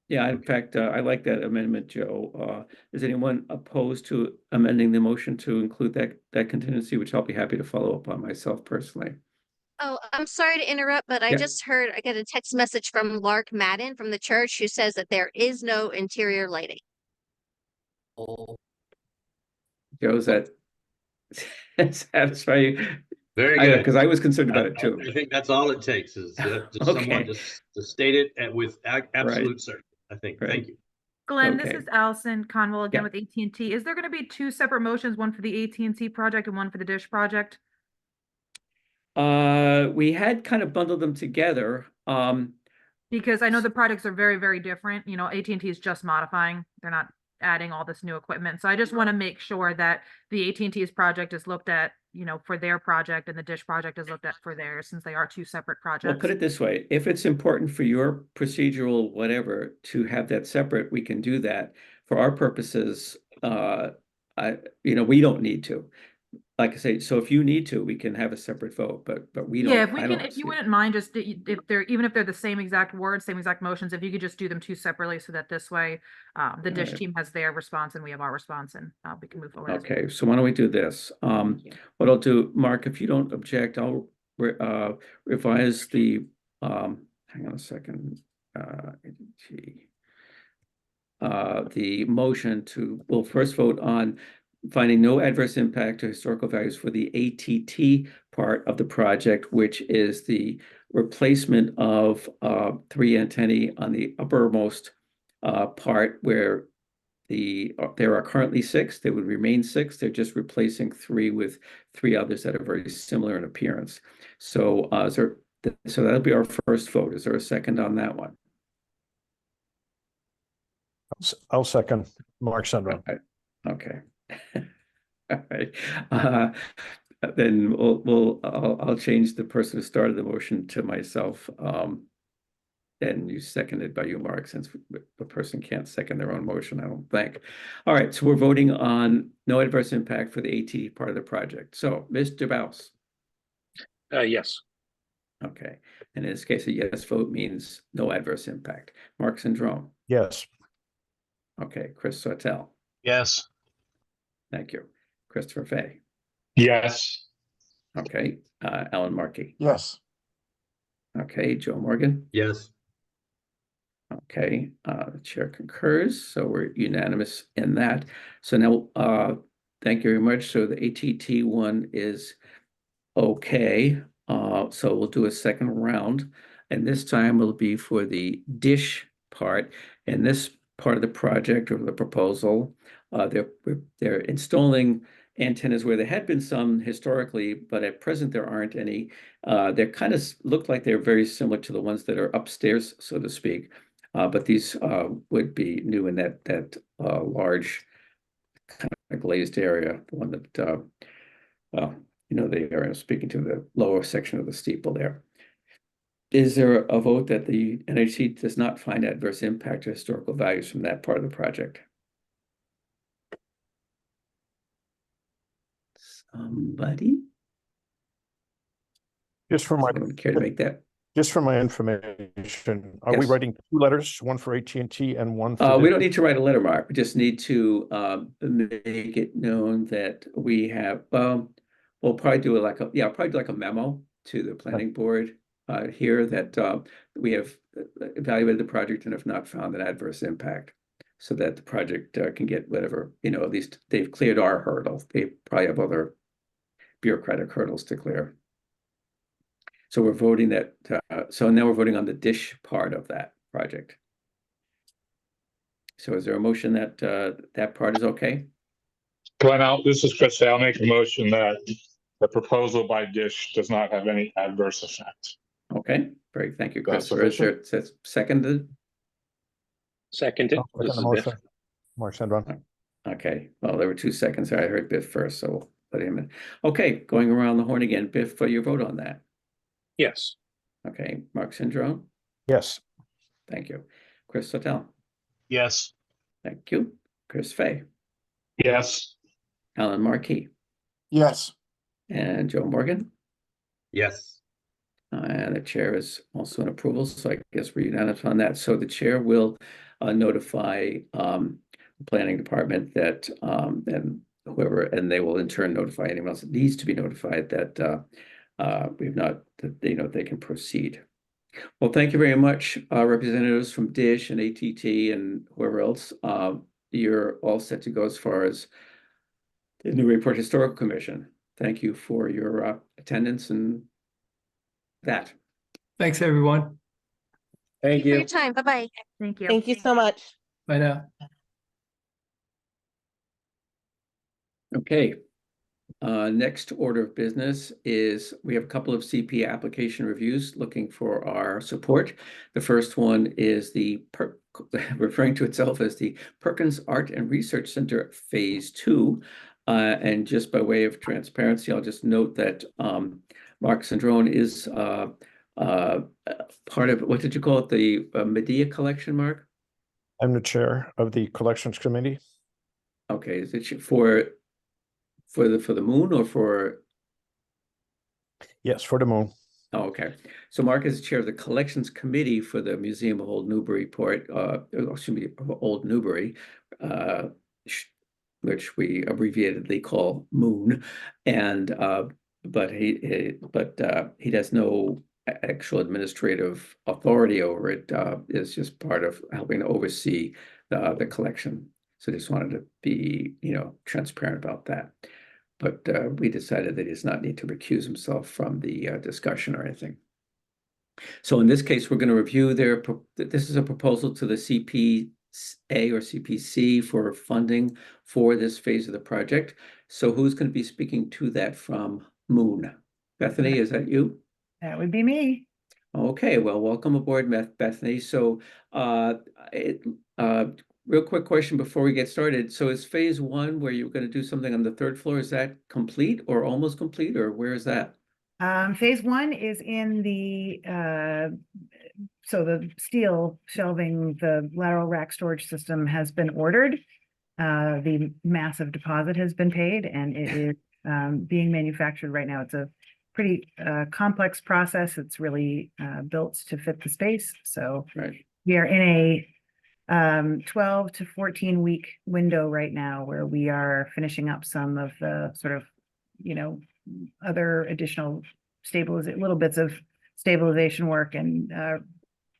Yeah, in fact, I like that amendment, Joe. Is anyone opposed to amending the motion to include that contingency, which I'll be happy to follow up on myself personally? Oh, I'm sorry to interrupt, but I just heard, I got a text message from Lark Madden from the church who says that there is no interior lighting. Joe, does that satisfy you? Very good. Because I was concerned about it too. I think that's all it takes is just someone to state it with absolute certainty. I think. Right. Thank you. Glenn, this is Allison Conwell again with AT&T. Is there going to be two separate motions, one for the AT&T project and one for the Dish project? We had kind of bundled them together. Because I know the projects are very, very different. You know, AT&T is just modifying. They're not adding all this new equipment. So I just want to make sure that the AT&T's project is looked at, you know, for their project, and the Dish project is looked at for theirs, since they are two separate projects. Well, put it this way, if it's important for your procedural whatever to have that separate, we can do that. For our purposes, we don't need to. Like I say, so if you need to, we can have a separate vote, but we don't. Yeah, if you wouldn't mind, just if they're the same exact words, same exact motions, if you could just do them two separately, so that this way the Dish team has their response and we have our response, and we can move forward. Okay, so why don't we do this? What I'll do, Mark, if you don't object, I'll revise the hang on a second. The motion we'll first vote on finding no adverse impact to historical values for the ATT part of the project, which is the replacement of 3 antennae on the uppermost part where there are currently 6. There would remain 6. They're just replacing 3 with 3 others that are very similar in appearance. So, so that'll be our first vote. Is there a second on that one? I'll second Mark Sundrum. Okay. All right. Then I'll change the person who started the motion to myself. And you seconded by you, Mark, since the person can't second their own motion, I don't think. All right, so we're voting on no adverse impact for the AT part of the project. So, Mr. Baus. Yes. Okay, and in this case, a yes vote means no adverse impact. Mark Sundrum. Yes. Okay, Chris Sautel. Yes. Thank you. Christopher Fay. Yes. Okay, Alan Markey. Yes. Okay, Joe Morgan. Yes. Okay, the chair concurs, so we're unanimous in that. So now, thank you very much. So the ATT one is okay. So we'll do a second round, and this time will be for the dish part. And this part of the project or the proposal, they're installing antennas where there had been some historically, but at present there aren't any. They kind of look like they're very similar to the ones that are upstairs, so to speak. But these would be new in that large kind of glazed area, the one that the area I'm speaking to, the lower section of the steeple there. Is there a vote that the NHC does not find adverse impact to historical values from that part of the project? Somebody? Just for my Someone care to make that? Just for my information, are we Yes. writing 2 letters, one for AT&T and one for? We don't need to write a letter, Mark. We just need to make it known that we have, we'll probably do like a memo to the planning board here that we have evaluated the project and have not found an adverse impact, so that the project can get whatever, at least they've cleared our hurdle. They probably have other bureaucratic hurdles to clear. So we're voting that, so now we're voting on the dish part of that project. So is there a motion that that part is okay? Glenn, this is Chris. I'll make a motion that the proposal by Dish does not have any adverse effect. Okay, great, thank you, That's Chris. Is there, it says seconded? Seconded. I'll second the motion. Mark Sundrum. Okay, well, there were 2 seconds there. I heard Biff first, so we'll put him in. Okay, going around the horn again. Biff, for your vote on that. Yes. Okay, Mark Sundrum. Yes. Thank you. Chris Sautel. Yes. Thank you. Chris Fay. Yes. Alan Markey. Yes. And Joe Morgan. Yes. And the chair is also in approval, so I guess we're unanimous on that. So the chair will notify the planning department that and whoever, and they will in turn notify anyone else that needs to be notified that we've not, that they can proceed. Well, thank you very much, representatives from Dish and ATT and whoever else. You're all set to go as far as the Newburyport Historical Commission. Thank you for your attendance and that. Thanks, everyone. Thank For you. your time. Bye-bye. Thank you. Thank you so much. Bye now. Okay. Next order of business is we have a couple of CP application reviews looking for our support. The first one is referring to itself as the Perkins Art and Research Center Phase 2. And just by way of transparency, I'll just note that Mark Sundrum is part of, what did you call it, the Medea collection, Mark? I'm the chair of the collections committee. Okay, is it for the moon or for? Yes, for the moon. Oh, okay. So Mark is the chair of the collections committee for the Museum of Old Newburyport, excuse me, of Old Newbury, which we abbreviatedly call Moon, and but he has no actual administrative authority over it. Is just part of helping to oversee the collection. So just wanted to be, transparent about that. But we decided that he does not need to recuse himself from the discussion or anything. So in this case, we're going to review this is a proposal to the or CPC for funding for this phase of the project. So who's going to be speaking to that from Moon? Bethany, is that you? That would be me. Okay, well, welcome aboard, Bethany. So, real quick question before we get started. So is phase one where you're going to do something on the third floor, is that complete or almost complete, or where is that? Phase one is in the, so the steel shelving, the lateral rack storage system has been ordered. The massive deposit has been paid and it is being manufactured right now. It's a pretty complex process. It's really built to fit the space. So Right. we are in a 12 to 14 week window right now where we are finishing up some of the sort of, other additional little bits of stabilization work and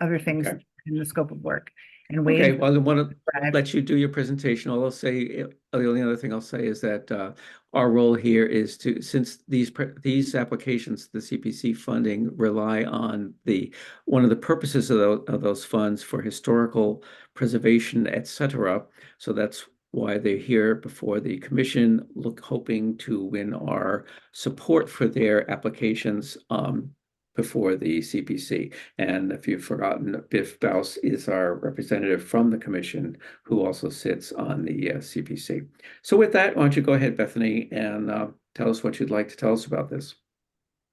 other things Okay. in the scope of work. And Okay, waiting. well, I want to let you do your presentation. All I'll say, the only other thing I'll say is that our role here is to, since these applications, the CPC funding rely on one of the purposes of those funds for historical preservation, etc. So that's why they're here before the commission, hoping to win our support for their applications before the CPC. And if you've forgotten, Biff Baus is our representative from the commission who also sits on the CPC. So with that, why don't you go ahead, Bethany, and tell us what you'd like to tell us about this.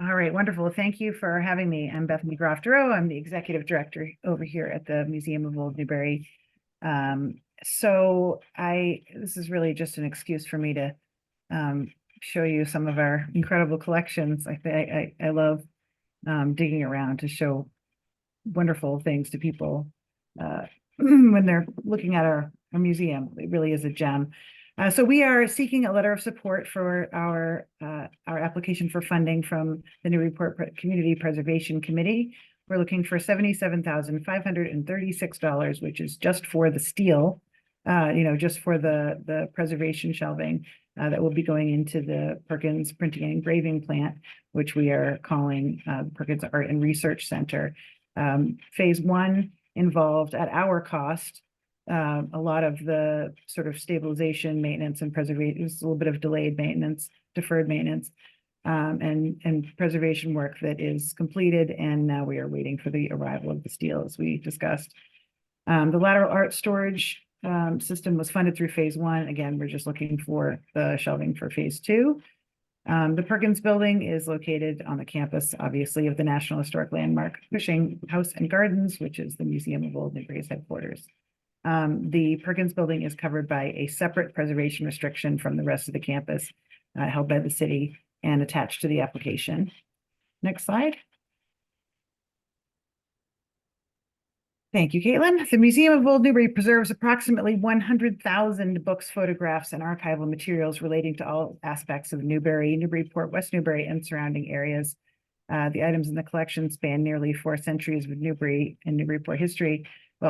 All right, wonderful. Thank you for having me. I'm Bethany Groff-Duro. I'm the executive director over here at the Museum of Old Newbury. So this is really just an excuse for me to show you some of our incredible collections. I love digging around to show wonderful things to people when they're looking at our museum. It really is a gem. So we are seeking a letter of support for our application for funding from the Newburyport Community Preservation Committee. We're looking for $77,536, which is just for the steel, just for the preservation shelving that will be going into the Perkins Printing and Engraving Plant, which we are calling Perkins Art and Research Center. Phase one involved, at our cost, a lot of the sort of stabilization, maintenance, and preservation. It was a little bit of delayed maintenance, deferred maintenance, and preservation work that is completed, and now we are waiting for the arrival of the steel, as we discussed. The lateral art storage system was funded through phase one. Again, we're just looking for the shelving for phase two. The Perkins building is located on the campus, obviously, of the National Historic Landmark Cushing House and Gardens, which is the Museum of Old Newbury's headquarters. The Perkins building is covered by a separate preservation restriction from the rest of the campus, held by the city and attached to the application. Next slide. Thank you, Caitlin. The Museum of Old Newbury preserves approximately 100,000 books, photographs, and archival materials relating to all aspects of Newbury, Newburyport, West Newbury, and surrounding areas. The items in the collection span nearly 4 centuries of Newbury and Newburyport history,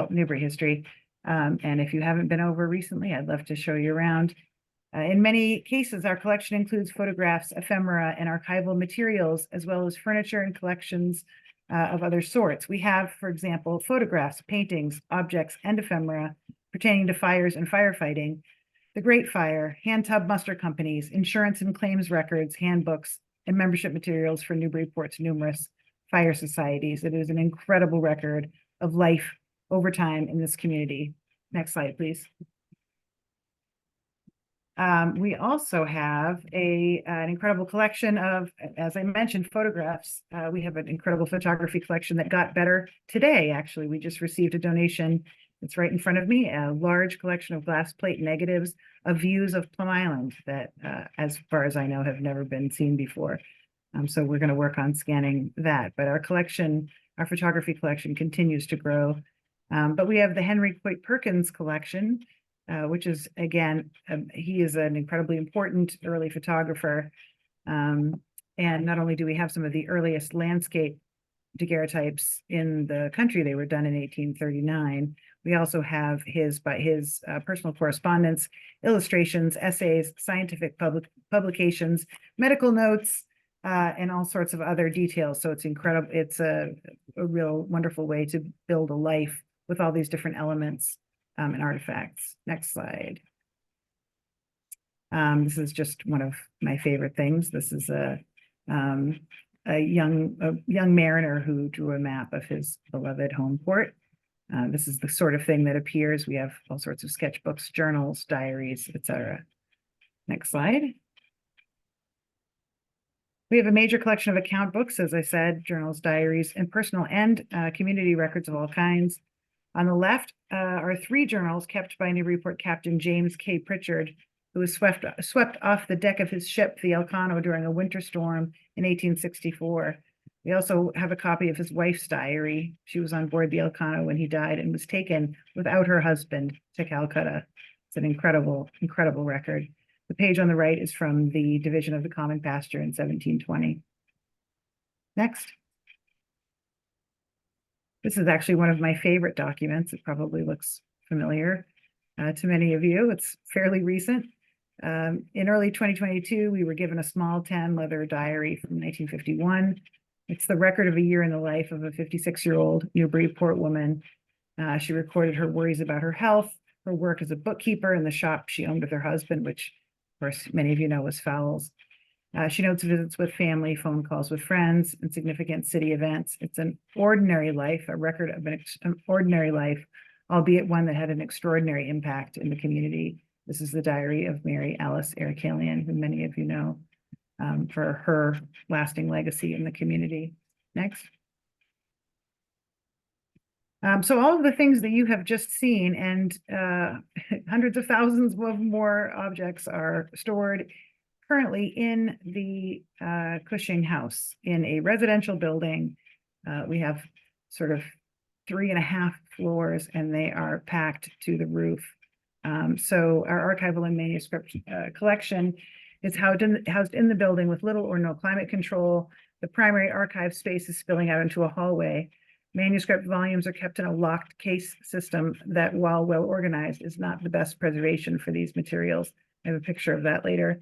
Newbury history. And if you haven't been over recently, I'd love to show you around. In many cases, our collection includes photographs, ephemera, and archival materials, as well as furniture and collections of other sorts. We have, for example, photographs, paintings, objects, and ephemera pertaining to fires and firefighting, the Great Fire, hand tub muster companies, insurance and claims records, handbooks, and membership materials for Newburyport's numerous fire societies. It is an incredible record of life over time in this community. Next slide, please. We also have an incredible collection of, as I mentioned, photographs. We have an incredible photography collection that got better today, actually. We just received a donation. It's right in front of me, a large collection of glass plate negatives of views of Plum Island that, as far as I know, have never been seen before. So we're going to work on scanning that. But our photography collection continues to grow. But we have the Henry Coit Perkins collection, which is, again, he is an incredibly important early photographer. And not only do we have some of the earliest landscape daguerreotypes in the country, they were done in 1839. We also have his personal correspondence, illustrations, essays, scientific publications, medical notes, and all sorts of other details. So it's incredible. It's a real wonderful way to build a life with all these different elements and artifacts. Next slide. This is just one of my favorite things. This is a young mariner who drew a map of his beloved home port. This is the sort of thing that appears. We have all sorts of sketchbooks, journals, diaries, etc. Next slide. We have a major collection of account books, as I said, journals, diaries, and personal and community records of all kinds. On the left are 3 journals kept by Newburyport Captain James K. Pritchard, who was swept off the deck of his ship, the Elcano, during a winter storm in 1864. We also have a copy of his wife's diary. She was on board the Elcano when he died and was taken without her husband to Calcutta. It's an incredible, incredible record. The page on the right is from the division of the Common Pasture in 1720. Next. This is actually one of my favorite documents. It probably looks familiar to many of you. It's fairly recent. In early 2022, we were given a small tan leather diary from 1951. It's the record of a year in the life of a 56-year-old Newburyport woman. She recorded her worries about her health, her work as a bookkeeper in the shop she owned with her husband, which, of course, many of you know was Fowles. She notes visits with family, phone calls with friends, and significant city events. It's an ordinary life, a record of an ordinary life, albeit one that had an extraordinary impact in the community. This is the diary of Mary Alice Ericalian, who many of you know for her lasting legacy in the community. Next. So all of the things that you have just seen and hundreds of thousands of more objects are stored currently in the Cushing House in a residential building. We have sort of 3.5 floors and they are packed to the roof. So our archival and manuscript collection is housed in the building with little or no climate control. The primary archive space is spilling out into a hallway. Manuscript volumes are kept in a locked case system that, while well organized, is not the best preservation for these materials. I have a picture of that later.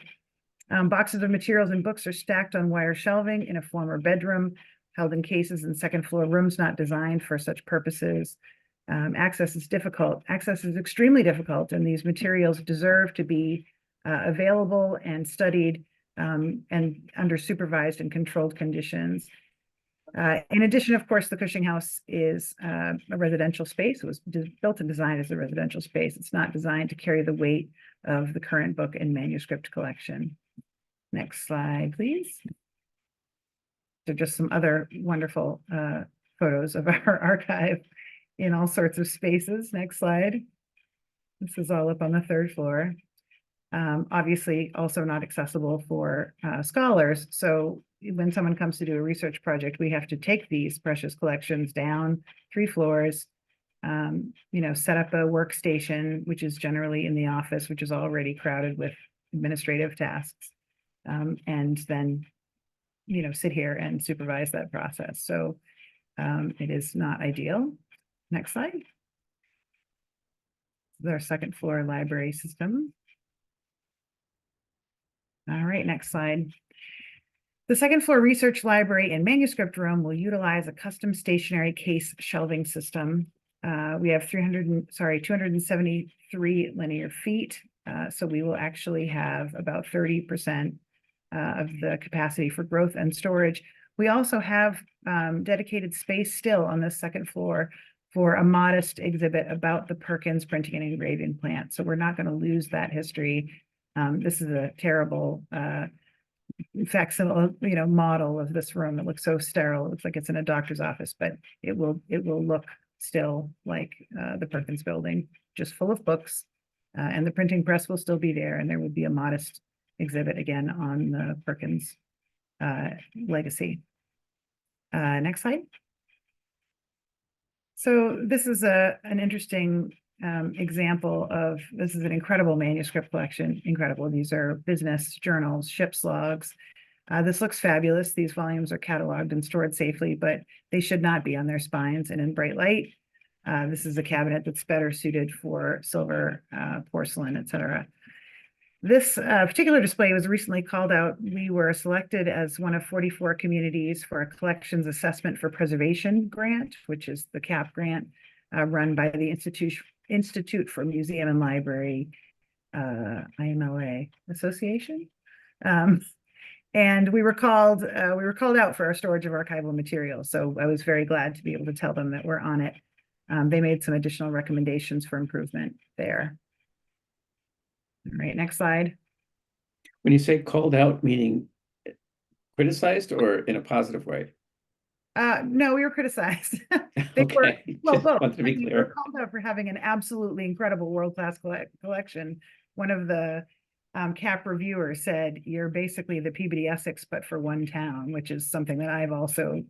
Boxes of materials and books are stacked on wire shelving in a former bedroom, held in cases in second floor rooms not designed for such purposes. Access is difficult. Access is extremely difficult, and these materials deserve to be available and studied and under supervised and controlled conditions. In addition, of course, the Cushing House is a residential space. It was built and designed as a residential space. It's not designed to carry the weight of the current book and manuscript collection. Next slide, please. So just some other wonderful photos of our archive in all sorts of spaces. Next slide. This is all up on the 3rd floor. Obviously also not accessible for scholars. So when someone comes to do a research project, we have to take these precious collections down 3 floors, set up a workstation, which is generally in the office, which is already crowded with administrative tasks, and then, sit here and supervise that process. So it is not ideal. Next slide. This is our 2nd floor library system. All right, next slide. The 2nd floor research library and manuscript room will utilize a custom stationary case shelving system. We have 273 linear feet. So we will actually have about 30% of the capacity for growth and storage. We also have dedicated space still on the 2nd floor for a modest exhibit about the Perkins printing and engraving plant. So we're not going to lose that history. This is a terrible facsimile, model of this room. It looks so sterile. It looks like it's in a doctor's office, but it will look still like the Perkins building, just full of books, and the printing press will still be there, and there will be a modest exhibit again on the Perkins legacy. Next slide. So this is an interesting example of, this is an incredible manuscript collection. Incredible. These are business journals, ship's logs. This looks fabulous. These volumes are cataloged and stored safely, but they should not be on their spines and in bright light. This is a cabinet that's better suited for silver, porcelain, etc. This particular display was recently called out. We were selected as one of 44 communities for a Collections Assessment for Preservation grant, which is the CAP grant run by the Institute for Museum and Library, IMLA Association. And we were called out for our storage of archival materials. So I was very glad to be able to tell them that we're on it. They made some additional recommendations for improvement there. All right, next slide. When you say called out, meaning criticized or in a positive way? No, we were criticized. They were, Okay, well, just both. wanted to be We were clear. called out for having an absolutely incredible world-class collection. One of the CAP reviewers said, you're basically the Peabody Essex, but for one town, which is something that I've also,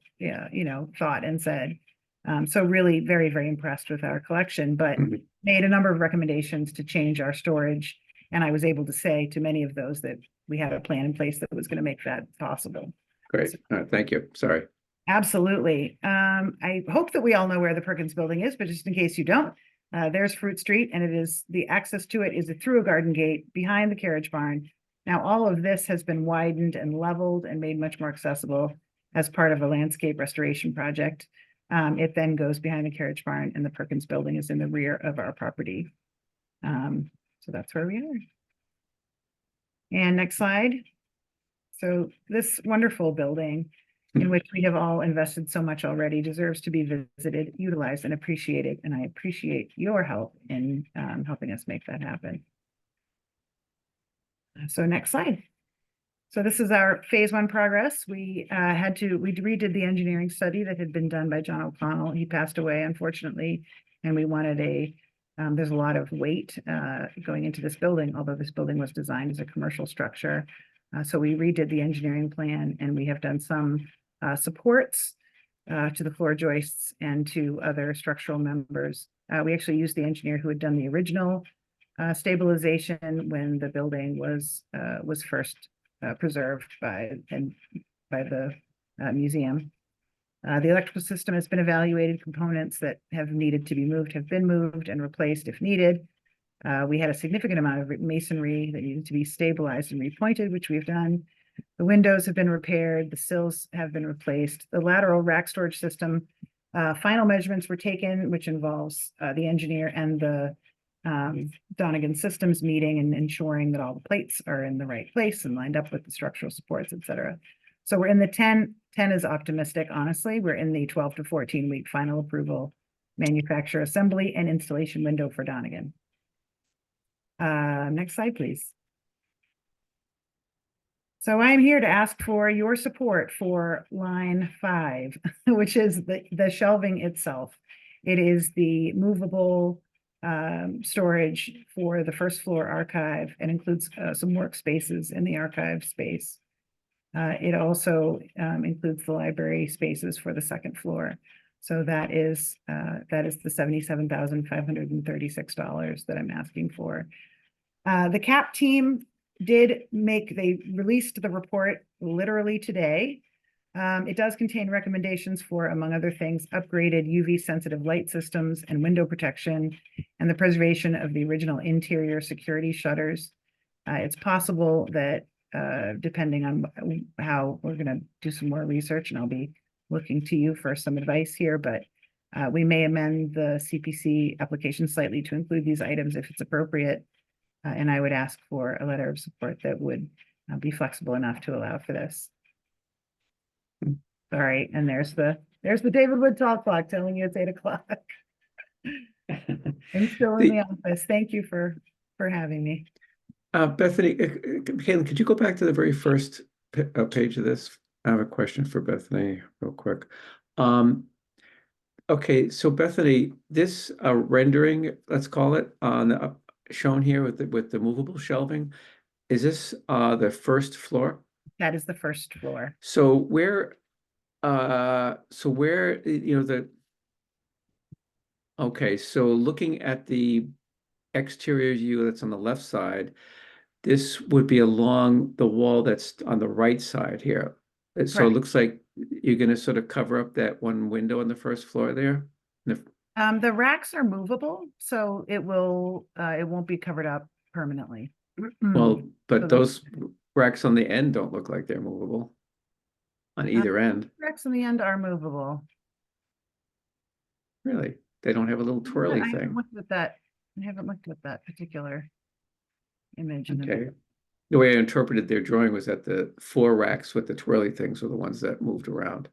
thought and said. So really very, very impressed with our collection, but Mhm. made a number of recommendations to change our storage. And I was able to say to many of those that we had a plan in place that was going to make that possible. Great. Thank you. Sorry. Absolutely. I hope that we all know where the Perkins building is, but just in case you don't, there's Fruit Street, and the access to it is through a garden gate behind the carriage barn. Now, all of this has been widened and leveled and made much more accessible as part of a landscape restoration project. It then goes behind the carriage barn, and the Perkins building is in the rear of our property. So that's where we are. And next slide. So this wonderful building, in which we have all invested so much already, deserves to be visited, utilized, and appreciated. And I appreciate your help in helping us make that happen. So next slide. So this is our phase 1 progress. We redid the engineering study that had been done by John O'Connell. He passed away, unfortunately, and we wanted there's a lot of weight going into this building, although this building was designed as a commercial structure. So we redid the engineering plan, and we have done some supports to the floor joists and to other structural members. We actually used the engineer who had done the original stabilization when the building was first preserved by the museum. The electrical system has been evaluated. Components that have needed to be moved have been moved and replaced if needed. We had a significant amount of masonry that needed to be stabilized and repointed, which we've done. The windows have been repaired. The sills have been replaced. The lateral rack storage system, final measurements were taken, which involves the engineer and the Donegan Systems meeting and ensuring that all the plates are in the right place and lined up with the structural supports, et cetera. So we're in the 10 is optimistic, honestly. We're in the 12 to 14 week final approval, manufacture, assembly, and installation window for Donegan. Next slide, please. So I'm here to ask for your support for line 5, which is the shelving itself. It is the movable storage for the first floor archive and includes some workspaces in the archive space. It also includes the library spaces for the second floor. So that is the $77,536 that I'm asking for. The CAP team they released the report literally today. It does contain recommendations for, among other things, upgraded UV sensitive light systems and window protection and the preservation of the original interior security shutters. It's possible that depending on how we're going to do some more research, and I'll be looking to you for some advice here, but we may amend the CPC application slightly to include these items if it's appropriate. And I would ask for a letter of support that would be flexible enough to allow for this. All right, and there's the David Wood talk clock telling you it's 8 o'clock. I'm still in the office. Thank you for having me. Bethany, Caitlin, could you go back to the very first page of this? I have a question for Bethany real quick. Okay, so Bethany, this rendering, let's call it, on the shown here with the movable shelving, is this the first floor? That is the first floor. So where okay, so looking at the exterior view that's on the left side, this would be along the wall that's on the right side here. So Correct. It looks like you're going to sort of cover up that one window on the first floor there. The racks are movable, so it won't be covered up permanently. Well, but So those racks on the end don't look like they're movable on either end. Racks on the end are movable. Really? They don't have a little twirly I thing. looked at that I haven't looked at that particular image. in the- Okay. The way I interpreted their drawing was that the 4 racks with the twirly things were the ones that moved around.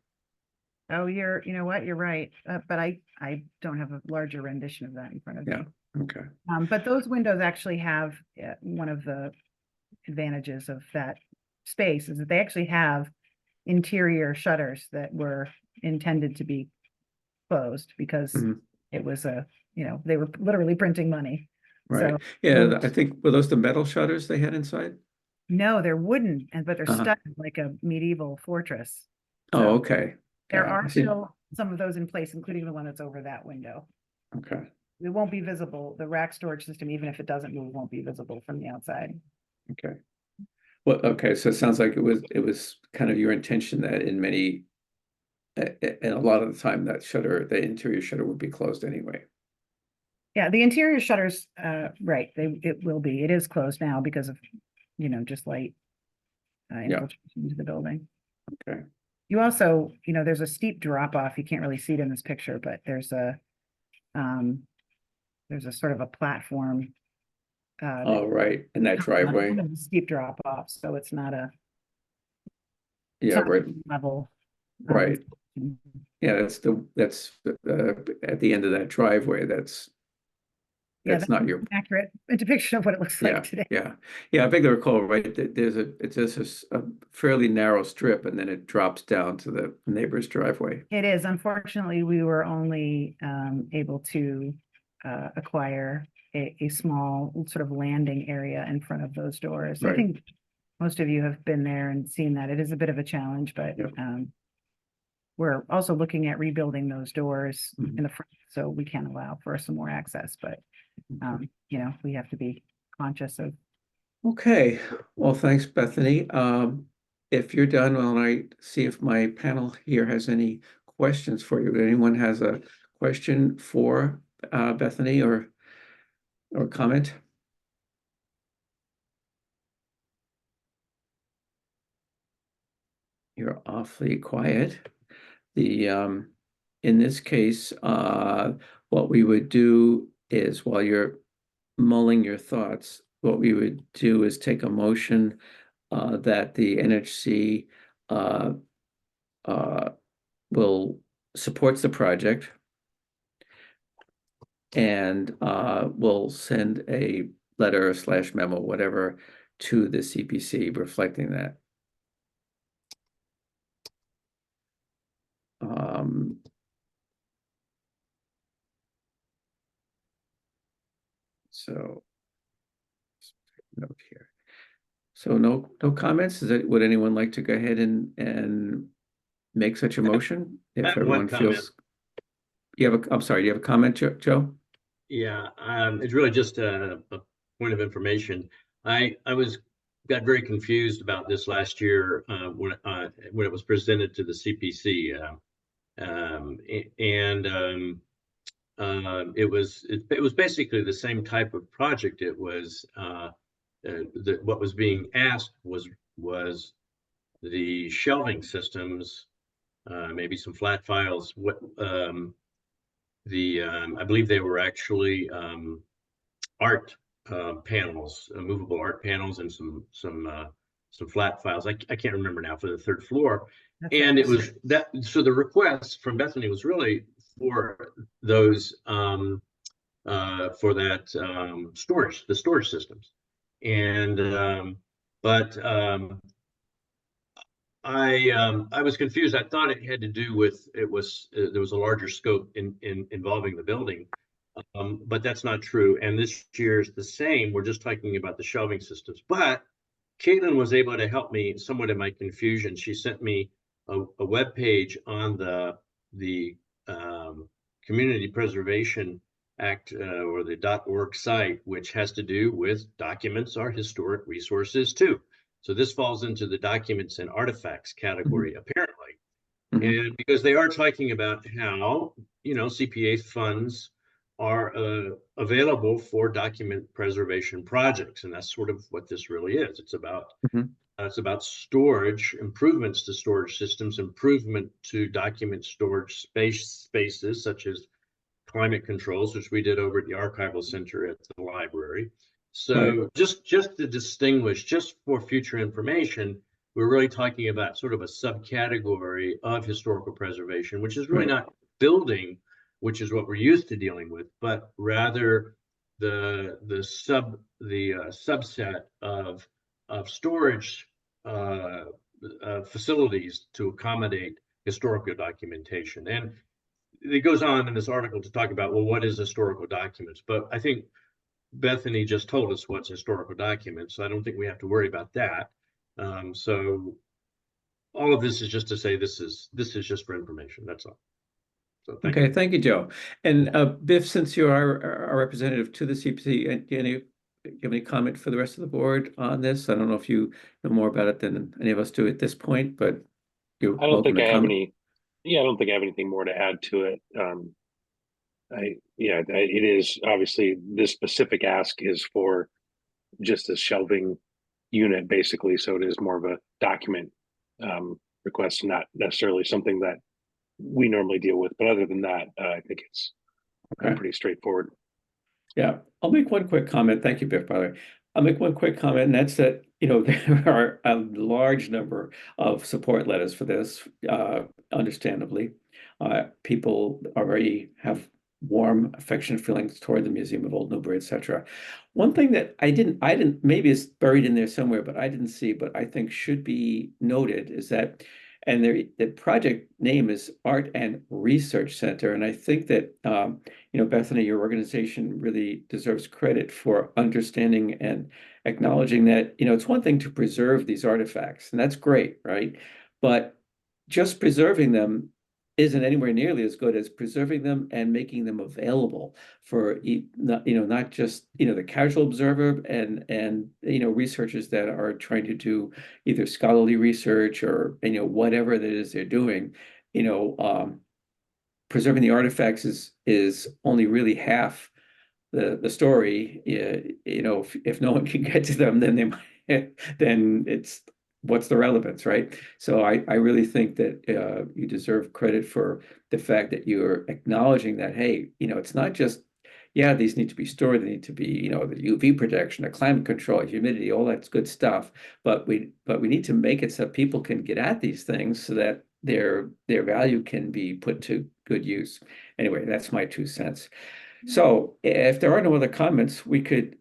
Oh, you know what, you're right, but I don't have a larger rendition of that in front of me. Yeah, okay. But those windows actually have, one of the advantages of that space is that they actually have interior shutters that were intended to be closed because Mhm. it was they were literally printing money. Right. So Yeah, I think, were those the metal shutters they had inside? no, they're wooden, but they're Uh-huh. stuck like a medieval fortress. Oh, So okay. there Yeah, I are see. still some of those in place, including the one that's over that window. Okay. It won't be visible. The rack storage system, even if it doesn't move, won't be visible from the outside. Okay. Well, okay, so it sounds like it was kind of your intention that in many, and a lot of the time that shutter, the interior shutter would be closed anyway. Yeah, the interior shutters, right, it will be. It is closed now because of, just light infiltration into the building. Okay. You also, there's a steep drop off. You can't really see it in this picture, but there's a sort of a platform. Oh, right, in that driveway. Kind of a steep drop off, so it's not a Yeah, right, level. right. Yeah, that's at the end of that driveway, that's not your. An accurate depiction of what it looks Yeah, like today. yeah, I think I recall, right, that it's just a fairly narrow strip and then it drops down to the neighbor's driveway. It is. Unfortunately, we were only able to acquire a small sort of landing area in front of those doors. I Right. think most of you have been there and seen that. It is a bit of a challenge, but Yep. we're also looking at rebuilding those doors Mhm. in the front so we can allow for some more access. But we have to be conscious of. Okay, well, thanks, Bethany. If you're done, well, I see if my panel here has any questions for you. If anyone has a question for Bethany or comment? You're awfully quiet. In this case, what we would do is while you're mulling your thoughts, what we would do is take a motion that the NHC will supports the project and will send a letter / memo, whatever, to the CPC reflecting that. So note here. So no comments? Would anyone like to go ahead and make such a motion? I If have one everyone comment. feels. I'm sorry, do you have a comment, Joe? Yeah, it's really just a point of information. I got very confused about this last year when it was presented to the CPC, it was basically the same type of project. It was what was being asked was the shelving systems, maybe some flat files. I believe they were actually art panels, movable art panels, and some flat files. I can't remember now, for the 3rd floor. And it was that. So the request from Bethany was really for those for that storage, the storage systems. And I was confused. I thought it had to do with there was a larger scope involving the building, but that's not true. And this year is the same. We're just talking about the shelving systems. But Caitlin was able to help me somewhat in my confusion. She sent me a web page on the Community Preservation Act or the .org site, which has to do with documents are historic resources too. So this falls into the documents and artifacts category, apparently. And because they are talking about how, CPA funds are available for document preservation projects. And that's sort of what this really is. It's about storage, improvements to storage systems, improvement to document storage spaces, such as climate controls, which we did over at the archival center at the library. So Right. just to distinguish, just for future information, we're really talking about sort of a subcategory of historical preservation, which is really Right. not building, which is what we're used to dealing with, but rather the subset of storage facilities to accommodate historical documentation. And it goes on in this article to talk about, well, what is historical documents? But I think Bethany just told us what's historical documents, so I don't think we have to worry about that. So all of this is just to say this is just for information. That's all. So thank Okay, you. thank you, Joe. And Biff, since you are our representative to the CPC, do you have any comment for the rest of the board on this? I don't know if you know more about it than any of us do at this point, but you're I don't welcome think to I have comment. any. Yeah, I don't think I have anything more to add to it. It is obviously this specific ask is for just a shelving unit, basically. So it is more of a document request, not necessarily something that we normally deal with. But other than that, I think it's Okay. pretty straightforward. Yeah, I'll make one quick comment. Thank you, Biff, by the way. I'll make one quick comment, and that's that, there are a large number of support letters for this, understandably. People already have warm, affectionate feelings toward the Museum of Old Newbury, etc. One thing that I didn't, maybe it's buried in there somewhere, but I didn't see, but I think should be noted is that, and the project name is Art and Research Center, and I think that, Bethany, your organization really deserves credit for understanding and acknowledging that, it's one thing to preserve these artifacts, and that's great, right? But just preserving them isn't anywhere nearly as good as preserving them and making them available for, not just, the casual observer and researchers that are trying to do either scholarly research or, whatever that is they're doing, preserving the artifacts is only really half the story. If no one can get to them, then they might, then it's what's the relevance, right? So I really think that you deserve credit for the fact that you're acknowledging that, hey, it's not just, yeah, these need to be stored, they need to be, the UV protection, the climate control, humidity, all that's good stuff. But we need to make it so people can get at these things so that their value can be put to good use. Anyway, that's my 2 cents. So if there are no other comments, we could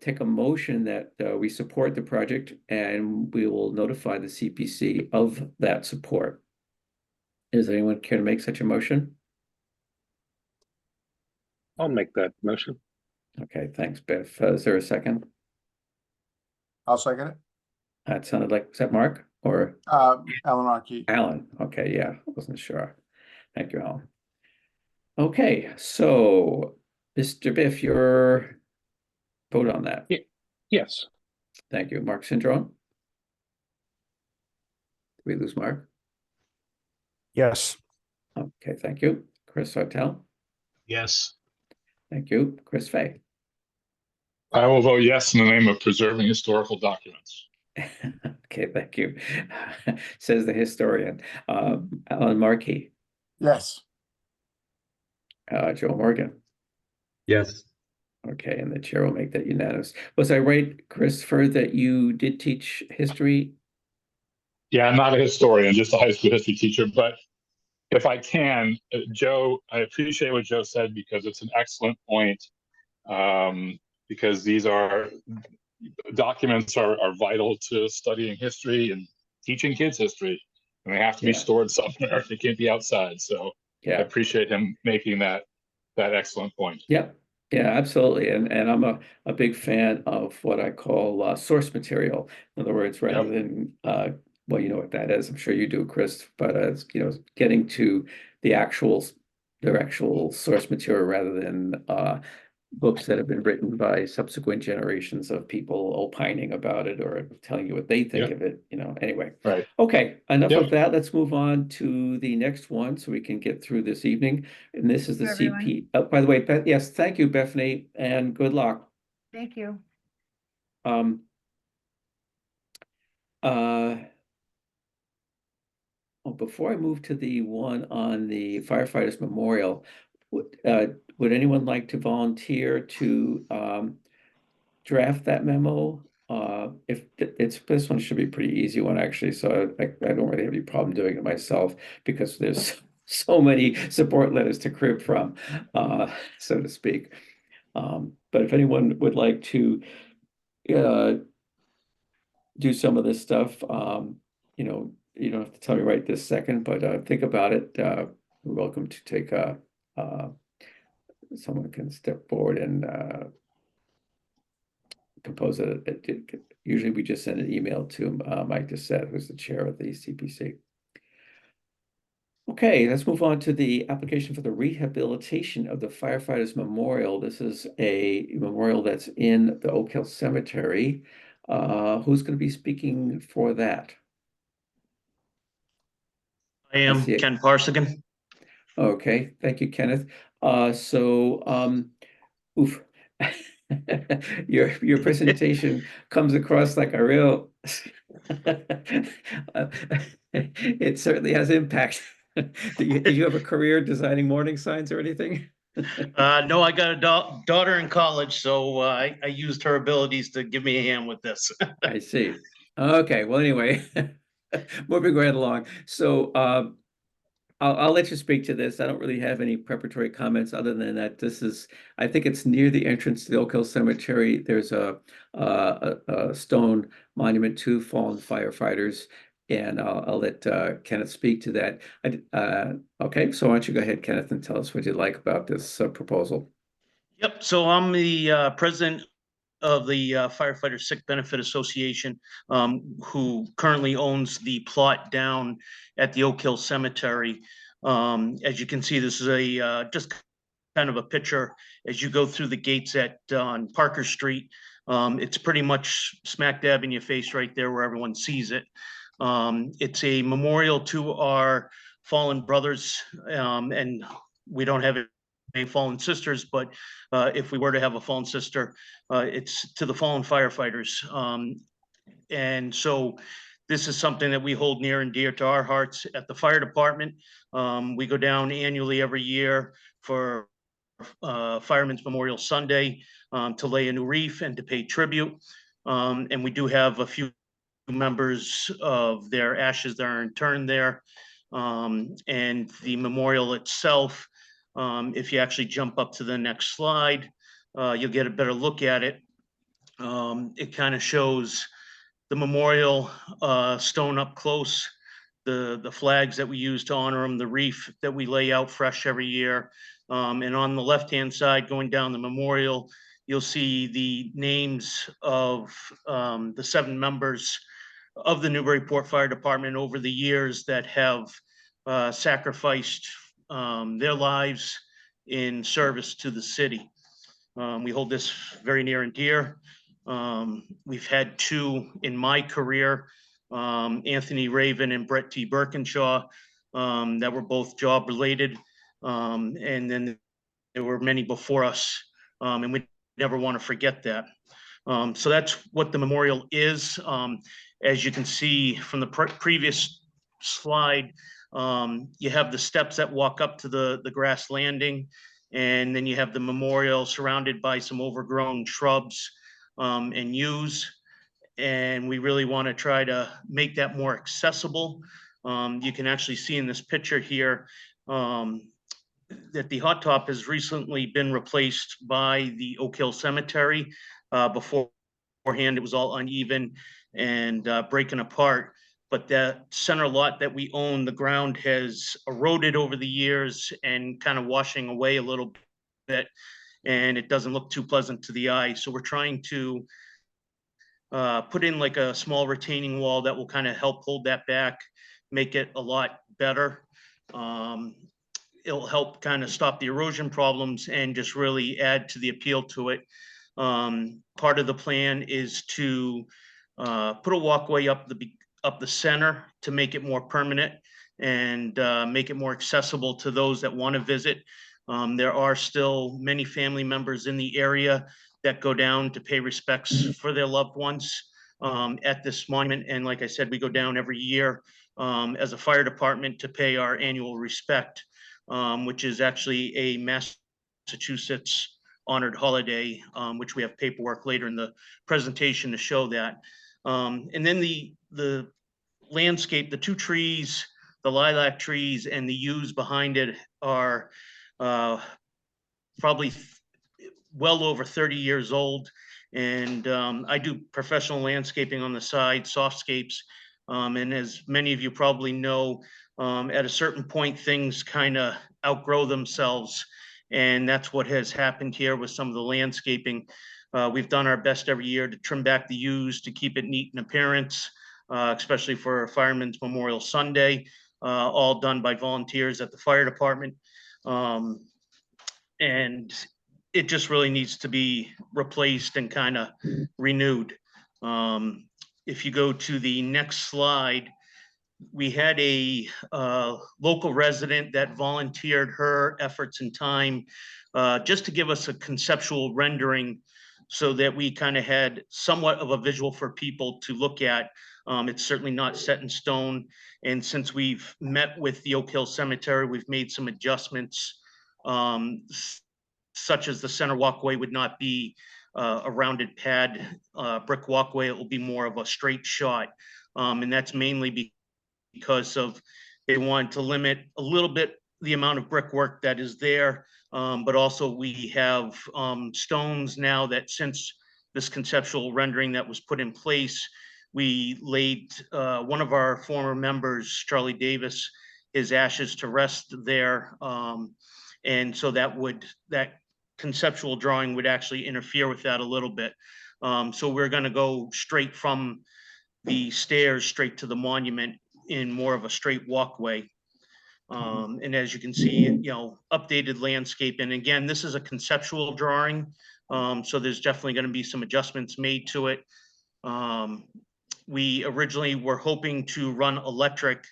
take a motion that we support the project, and we will notify the CPC of that support. Does anyone care to make such a motion? I'll make that motion. Okay, thanks, Biff. Is there a second? I'll second it. That sounded like, is that Mark or Alan Markey. Alan? Okay, yeah, I wasn't sure. Thank you, Alan. Okay, so Mr. Biff, your vote on that. Yes. Thank you. Mark Syndrome? Did we lose Mark? Yes. Okay, thank you. Chris Sartell? Yes. Thank you. Chris Fay? I will vote yes in the name of preserving historical documents. Okay, thank you. Says the historian. Alan Markey? Yes. Joe Morgan? Yes. Okay, and the chair will make that unanimous. Was I right, Christopher, that you did teach history? Yeah, I'm not a historian, just a high school history teacher, but if I can, Joe, I appreciate what Joe said because it's an excellent point. Because these documents are vital to studying history and teaching kids history, and they have to be stored somewhere. They can't be outside. So I appreciate him making that excellent point. Yep. Yeah, absolutely. And I'm a big fan of what I call source material. In other words, rather than well, you know what that is. I'm sure you do, Chris, but it's, getting to their actual source material rather than books that have been written by subsequent generations of people opining about it or telling you what they think of it, anyway. Right. Okay, enough of that. Let's move on to the next one so we can get through this evening. And this is the CP. Oh, by the way, Beth, yes, thank you, Bethany, and good luck. Thank you. Before I move to the one on the firefighters memorial, would anyone like to volunteer to draft that memo? If it's, this one should be a pretty easy one, actually, so I don't really have any problem doing it myself because there's so many support letters to crib from, so to speak. But if anyone would like to do some of this stuff, you know, you don't have to tell me right this second, but think about it. You're welcome to take someone can step forward and compose it. Usually we just send an email to Mike Doucette, who's the chair of the CPC. Okay, let's move on to the application for the rehabilitation of the firefighters memorial. This is a memorial that's in the Oak Hill Cemetery. Who's going to be speaking for that? I am Ken Parsigan. Okay, thank you, Kenneth. Oof. Your presentation comes across like a real it certainly has impact. Did you have a career designing warning signs or anything? No, I got a daughter in college, so I used her abilities to give me a hand with this. I see. Okay, well, anyway, moving right along. So I'll let you speak to this. I don't really have any preparatory comments other than that this is, I think it's near the entrance to the Oak Hill Cemetery. There's a stone monument to fallen firefighters, and I'll let Kenneth speak to that. Okay, so why don't you go ahead, Kenneth, and tell us what you like about this proposal. Yep, so I'm the president of the Firefighter Sick Benefit Association, who currently owns the plot down at the Oak Hill Cemetery. As you can see, this is a just kind of a picture as you go through the gates at on Parker Street. It's pretty much smack dab in your face right there where everyone sees it. It's a memorial to our fallen brothers, and we don't have any fallen sisters, but if we were to have a fallen sister, it's to the fallen firefighters. And so this is something that we hold near and dear to our hearts at the fire department. We go down annually every year for Fireman's Memorial Sunday to lay a new wreath and to pay tribute. And we do have a few members of their ashes that are interned there. And the memorial itself, if you actually jump up to the next slide, you'll get a better look at it. It kind of shows the memorial stone up close, the flags that we use to honor them, the wreath that we lay out fresh every year. And on the left-hand side, going down the memorial, you'll see the names of the 7 members of the Newburyport Fire Department over the years that have sacrificed their lives in service to the city. We hold this very near and dear. We've had 2 in my career, Anthony Raven and Brett T. Birkinshaw, that were both job related. And then there were many before us, and we never want to forget that. So that's what the memorial is. As you can see from the previous slide, you have the steps that walk up to the grass landing, and then you have the memorial surrounded by some overgrown shrubs and yews. And we really want to try to make that more accessible. You can actually see in this picture here that the hot top has recently been replaced by the Oak Hill Cemetery. Beforehand, it was all uneven and breaking apart. But that center lot that we own, the ground has eroded over the years and kind of washing away a little bit, and it doesn't look too pleasant to the eye. So we're trying to put in like a small retaining wall that will kind of help hold that back, make it a lot better. It'll help kind of stop the erosion problems and just really add to the appeal to it. Part of the plan is to put a walkway up the center to make it more permanent and make it more accessible to those that want to visit. There are still many family members in the area that go down to pay respects for their loved ones at this monument. And like I said, we go down every year as a fire department to pay our annual respect, which is actually a Mass Massachusetts honored holiday, which we have paperwork later in the presentation to show that. And then the landscape, the two trees, the lilac trees and the yews behind it are probably well over 30 years old. And I do professional landscaping on the side, softscapes. And as many of you probably know, at a certain point, things kind of outgrow themselves. And that's what has happened here with some of the landscaping. We've done our best every year to trim back the yews to keep it neat in appearance, especially for Fireman's Memorial Sunday, all done by volunteers at the fire department. And it just really needs to be replaced and kind of renewed. If you go to the next slide, we had a local resident that volunteered her efforts and time just to give us a conceptual rendering so that we kind of had somewhat of a visual for people to look at. It's certainly not set in stone. And since we've met with the Oak Hill Cemetery, we've made some adjustments, such as the center walkway would not be a rounded pad brick walkway. It will be more of a straight shot. And that's mainly because of they wanted to limit a little bit the amount of brickwork that is there. But also we have stones now that since this conceptual rendering that was put in place, we laid one of our former members, Charlie Davis, his ashes to rest there. And so that conceptual drawing would actually interfere with that a little bit. So we're going to go straight from the stairs straight to the monument in more of a straight walkway. And as you can see, updated landscape. And again, this is a conceptual drawing. So there's definitely going to be some adjustments made to it. We originally were hoping to run electric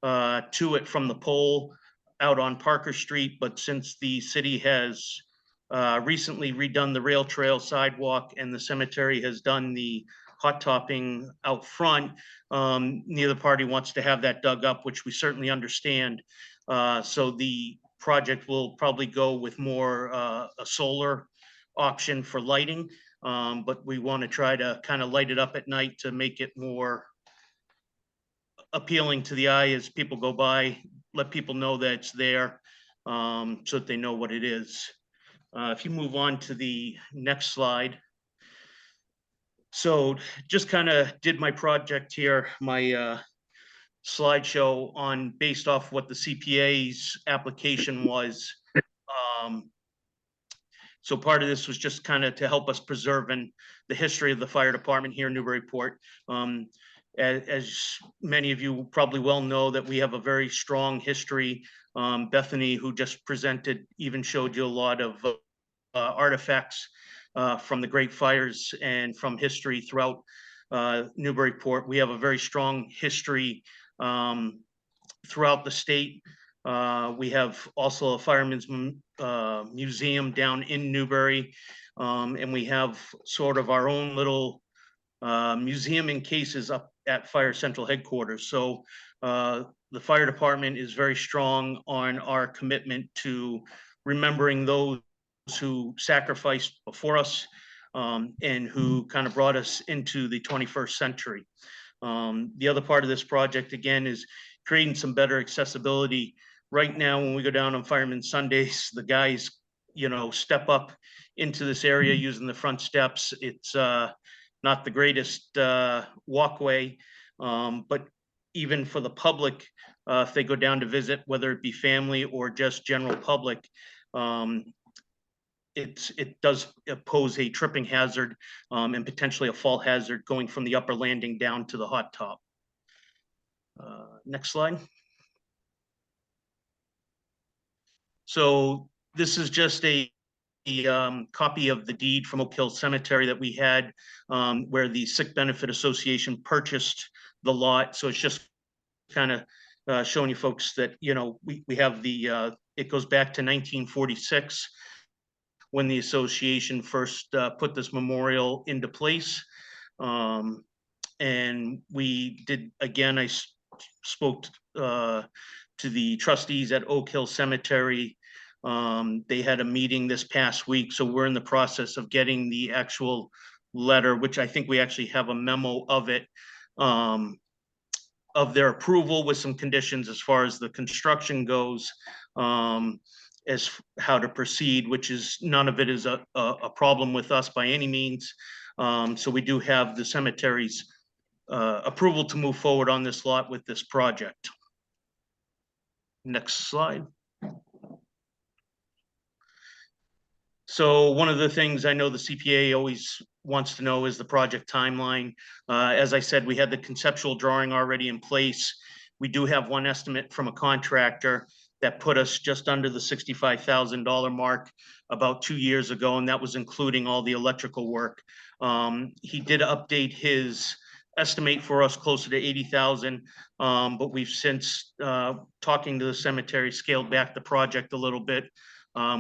to it from the pole out on Parker Street, but since the city has recently redone the rail trail sidewalk and the cemetery has done the hot topping out front, neither party wants to have that dug up, which we certainly understand. So the project will probably go with more a solar option for lighting, but we want to try to kind of light it up at night to make it more appealing to the eye as people go by, let people know that it's there, so that they know what it is. If you move on to the next slide. So just kind of did my project here, my slideshow on based off what the CPA's application was. So part of this was just kind of to help us preserve the history of the fire department here in Newburyport. As many of you probably well know that we have a very strong history. Bethany, who just presented, even showed you a lot of artifacts from the great fires and from history throughout Newburyport. We have a very strong history throughout the state. We have also a fireman's museum down in Newbury, and we have sort of our own little museum in cases up at Fire Central headquarters. So the fire department is very strong on our commitment to remembering those who sacrificed before us and who kind of brought us into the 21st century. The other part of this project, again, is creating some better accessibility. Right now, when we go down on Fireman Sundays, the guys, step up into this area using the front steps. It's not the greatest walkway, but even for the public, if they go down to visit, whether it be family or just general public, it does pose a tripping hazard and potentially a fall hazard going from the upper landing down to the hot top. Next slide. So this is just a copy of the deed from Oak Hill Cemetery that we had, where the Sick Benefit Association purchased the lot. So it's just kind of showing you folks that, we have it goes back to 1946 when the association first put this memorial into place. And we did, again, I spoke to the trustees at Oak Hill Cemetery They had a meeting this past week, so we're in the process of getting the actual letter, which I think we actually have a memo of it, of their approval with some conditions as far as the construction goes, as how to proceed, which is none of it is a problem with us by any means. So we do have the cemetery's approval to move forward on this lot with this project. Next slide. So one of the things I know the CPA always wants to know is the project timeline. As I said, we had the conceptual drawing already in place. We do have one estimate from a contractor that put us just under the $65,000 mark about 2 years ago, and that was including all the electrical work. He did update his estimate for us closer to 80,000, but we've since, talking to the cemetery, scaled back the project a little bit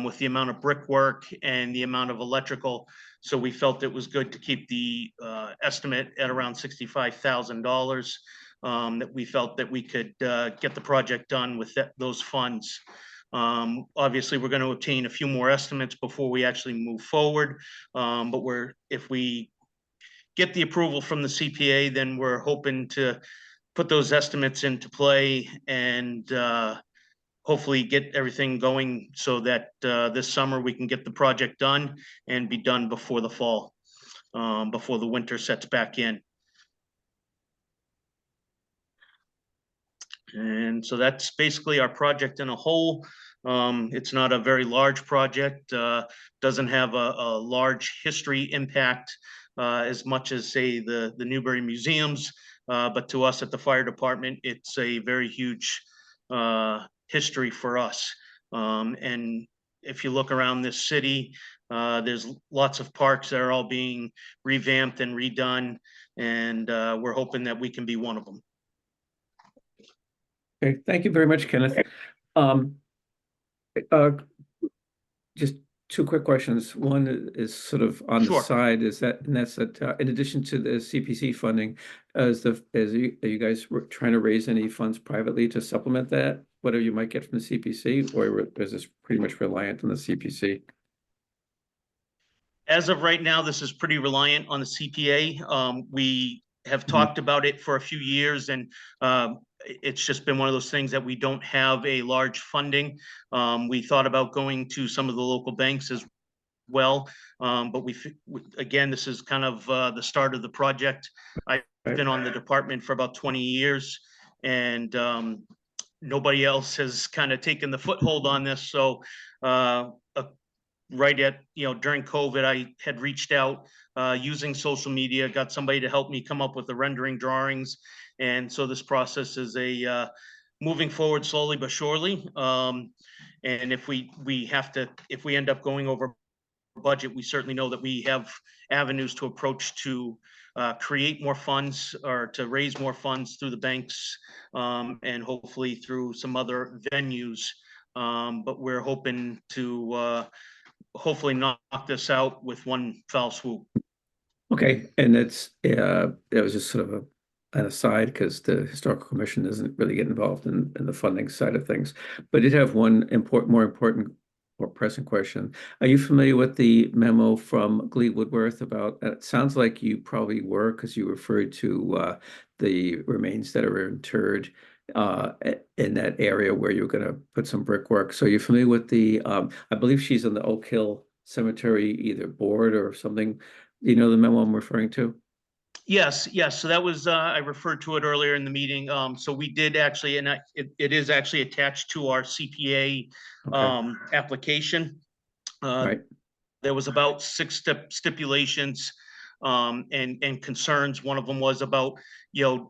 with the amount of brickwork and the amount of electrical. So we felt it was good to keep the estimate at around $65,000. That we felt that we could get the project done with those funds. Obviously, we're going to obtain a few more estimates before we actually move forward. But if we get the approval from the CPA, then we're hoping to put those estimates into play and hopefully get everything going so that this summer we can get the project done and be done before the fall, before the winter sets back in. And so that's basically our project in a whole. It's not a very large project, doesn't have a large history impact as much as, say, the Newbury Museums, but to us at the fire department, it's a very huge history for us. And if you look around this city, there's lots of parks that are all being revamped and redone, and we're hoping that we can be one of them. Okay, thank you very much, Kenneth. Just two quick questions. One is sort of on the side, is that, and that's that in addition to the CPC funding, are you guys trying to raise any funds privately to supplement that, whatever you might get from the CPC, or is this pretty much reliant on the CPC? As of right now, this is pretty reliant on the CPA. We have talked about it for a few years, and it's just been one of those things that we don't have a large funding. We thought about going to some of the local banks as well, but again, this is kind of the start of the project. I've been on the department for about 20 years, and nobody else has kind of taken the foothold on this. So right at, during COVID, I had reached out using social media, got somebody to help me come up with the rendering drawings. And so this process is moving forward slowly but surely. And if we end up going over budget, we certainly know that we have avenues to approach to create more funds or to raise more funds through the banks, and hopefully through some other venues. But we're hoping to hopefully knock this out with one foul swoop. Okay, and it was just sort of an aside because the Historical Commission doesn't really get involved in the funding side of things. But I did have one more pressing question. Are you familiar with the memo from Glee Woodworth about, it sounds like you probably were, because you referred to the remains that are interred in that area where you're going to put some brickwork. So you're familiar with the, I believe she's on the Oak Hill Cemetery, either board or something. Do you know the memo I'm referring to? Yes. So that was, I referred to it earlier in the meeting. So we did actually, and it is actually attached to our CPA application. Right. There was about 6 stipulations and concerns. One of them was about,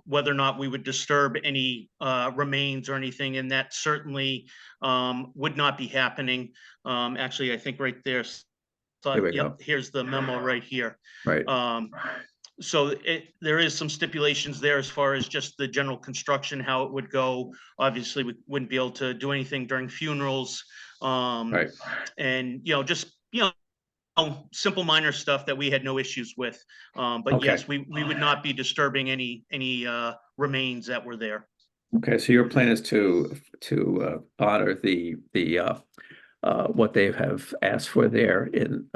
whether or not we would disturb any remains or anything, and that certainly would not be happening. Actually, I think right there. So, here's the memo right here. Right. So there is some stipulations there as far as just the general construction, how it would go. Obviously, we wouldn't be able to do anything during funerals. Right. And, just, simple minor stuff that we had no issues with. But yes, we would not be disturbing any remains that were there. Okay, so your plan is to honor the what they have asked for there in,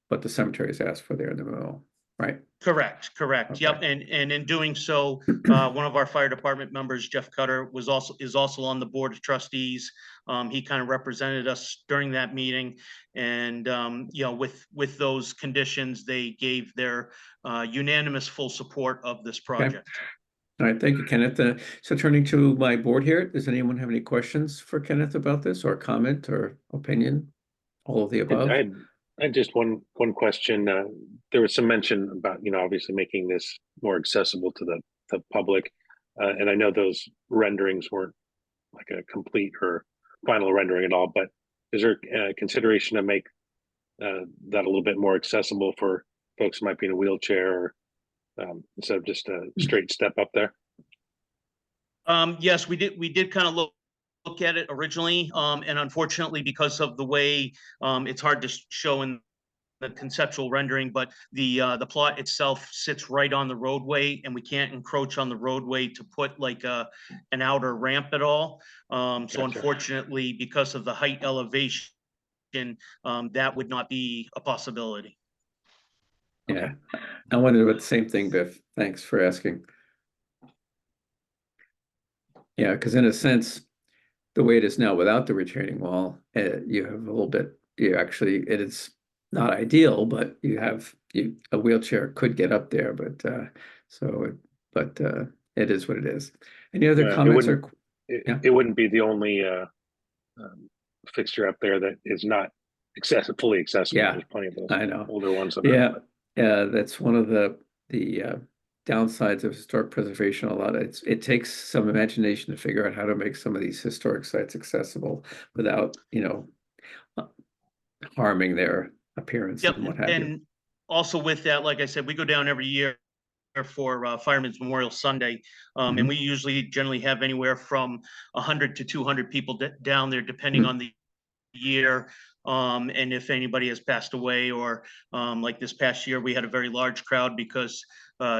what the cemetery has asked for there in the memo, right? Correct, correct. Yep. Okay. And in doing so, one of our fire department members, Jeff Cutter, is also on the board of trustees. He kind of represented us during that meeting, and with those conditions, they gave their unanimous full support of this project. All right, thank you, Kenneth. So turning to my board here, does anyone have any questions for Kenneth about this, or comment or opinion? All of the above? I had just one question. There was some mention about, obviously making this more accessible to the public. And I know those renderings weren't like a complete or final rendering at all, but is there consideration to make that a little bit more accessible for folks who might be in a wheelchair, or instead of just a straight step up there? Yes, we did kind of look at it originally, and unfortunately, because of the way it's hard to show in the conceptual rendering, but the plot itself sits right on the roadway, and we can't encroach on the roadway to put like an outer ramp at all. So unfortunately, because of the height elevation, that would not be a possibility. Yeah, I wondered about the same thing, Biff. Thanks for asking. Yeah, because in a sense, the way it is now without the retaining wall, you have a little bit, it is not ideal, but a wheelchair could get up there, but it is what it is. Any other comments it wouldn't be the only fixture up there that is not fully accessible. Yeah, there's plenty of those I know. older ones that Yeah, that's one of the downsides of historic preservation. It takes some imagination to figure out how to make some of these historic sites accessible without, harming their appearance and what have you. And also with that, like I said, we go down every year for Fireman's Memorial Sunday, and we generally have anywhere from 100 to 200 people down there, depending on the year. And if anybody has passed away, or like this past year, we had a very large crowd because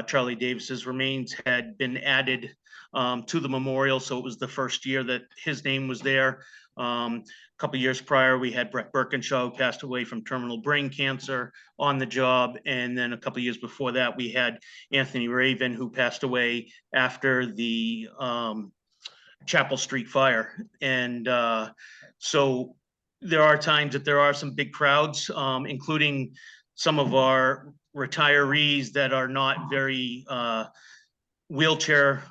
Charlie Davis's remains had been added to the memorial. So it was the first year that his name was there. A couple of years prior, we had Brett Birkinshaw, who passed away from terminal brain cancer, on the job. And then a couple of years before that, we had Anthony Raven, who passed away after the Chapel Street fire. And so there are times that there are some big crowds, including some of our retirees that are not very wheelchair,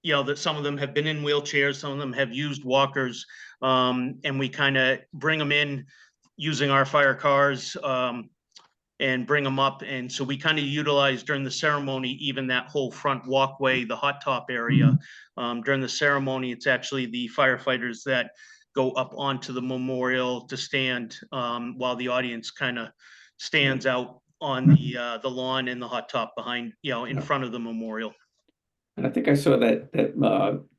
that some of them have been in wheelchairs, some of them have used walkers, and we kind of bring them in using our fire cars and bring them up. And so we kind of utilize during the ceremony, even that whole front walkway, the hot top area. During the ceremony, it's actually the firefighters that go up onto the memorial to stand while the audience kind of stands out on the lawn and the hot top behind, in front of the memorial. And I think I saw that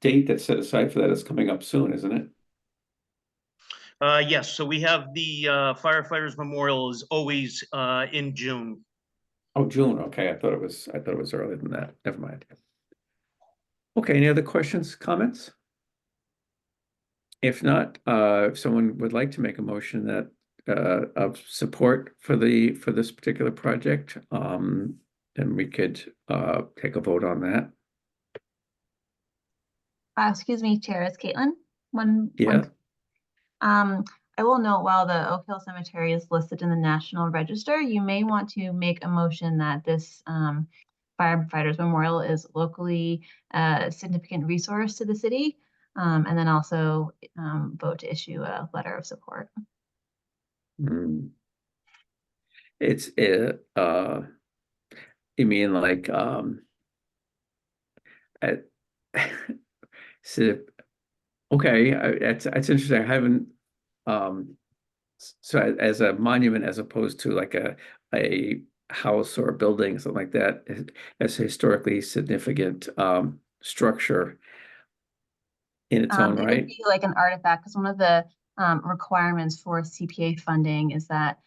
date that's set aside for that is coming up soon, isn't it? Yes, so we have the firefighters memorial is always in June. Oh, June. Okay, I thought it was earlier than that. Never mind. Okay, any other questions, comments? If not, if someone would like to make a motion that of support for this particular project, then we could take a vote on that. Excuse me, Chair, it's Caitlin. Yeah. I will note, while the Oak Hill Cemetery is listed in the National Register, you may want to make a motion that this firefighters memorial is locally a significant resource to the city, and then also vote to issue a letter of support. It's you mean like so, okay, it's interesting. I haven't so as a monument, as opposed to like a house or a building, something like that, as a historically significant structure in its own It right. would be like an artifact, because one of the requirements for CPA funding is that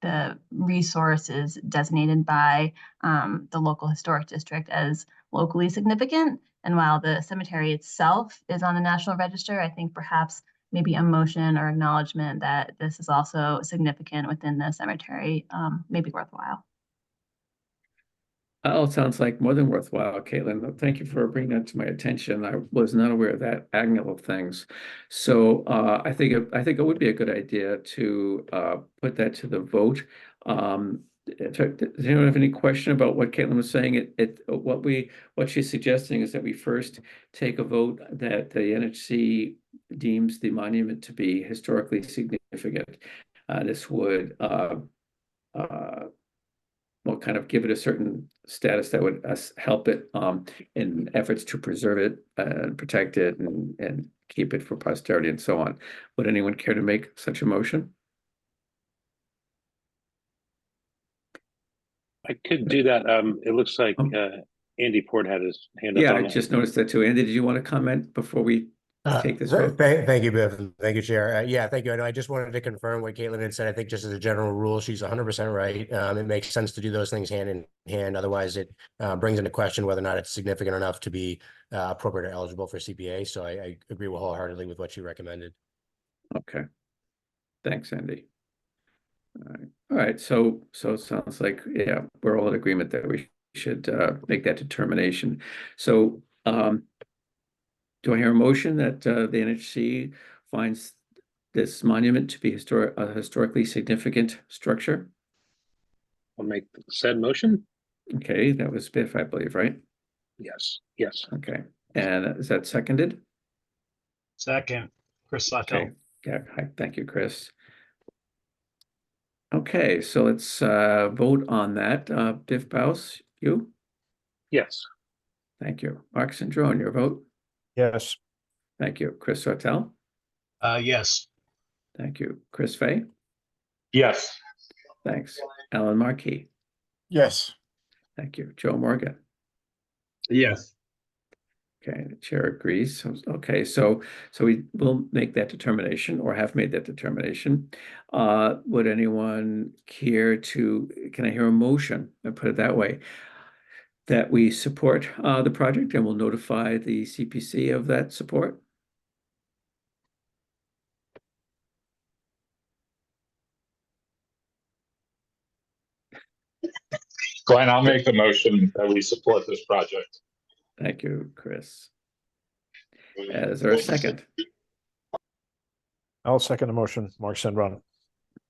the resource is designated by the local historic district as locally significant. And while the cemetery itself is on the National Register, I think perhaps maybe a motion or acknowledgement that this is also significant within the cemetery, may be worthwhile. Oh, it sounds like more than worthwhile, Caitlin. Thank you for bringing that to my attention. I was not aware of that angle of things. So I think it would be a good idea to put that to the vote. Does anyone have any question about what Caitlin was saying? What she's suggesting is that we first take a vote that the NHC deems the monument to be historically significant. This would will kind of give it a certain status that would help it in efforts to preserve it and protect it and keep it for posterity and so on. Would anyone care to make such a motion? I could do that. It looks like Andy Port had his hand up. Yeah, on I just noticed that too. Andy, did you want to comment before we take this vote? Thank you, Biff. Thank you, Chair. Yeah, thank you. I just wanted to confirm what Caitlin had said. I think just as a general rule, she's 100% right. It makes sense to do those things hand in hand. Otherwise, it brings into question whether or not it's significant enough to be appropriate or eligible for CPA. So I agree wholeheartedly with what she recommended. Okay. Thanks, Andy. All right. So it sounds like, yeah, we're all in agreement that we should make that determination. So do I hear a motion that the NHC finds this monument to be a historically significant structure? I'll make said motion. Okay, that was Biff, I believe, right? Yes. Yes. Okay. And is that seconded? Second, Chris Sawtelle. Okay. Yeah. Hi. Thank you, Chris. Okay, so let's vote on that. Biff Baus, you? Yes. Thank you. Mark Cindrone, your vote? Yes. Thank you. Chris Sawtelle? Yes. Thank you. Chris Fay? Yes. Thanks. Alan Markey? Yes. Thank you. Joe Morgan? Yes. Okay, the chair agrees. Okay, so we will make that determination or have made that determination. Would anyone care to, can I hear a motion, and put it that way, that we support the project and will notify the CPC of that support? Glenn, I'll make the motion that we support this project. Thank you, Chris. Is there a second? I'll second the motion, Mark Cindrone.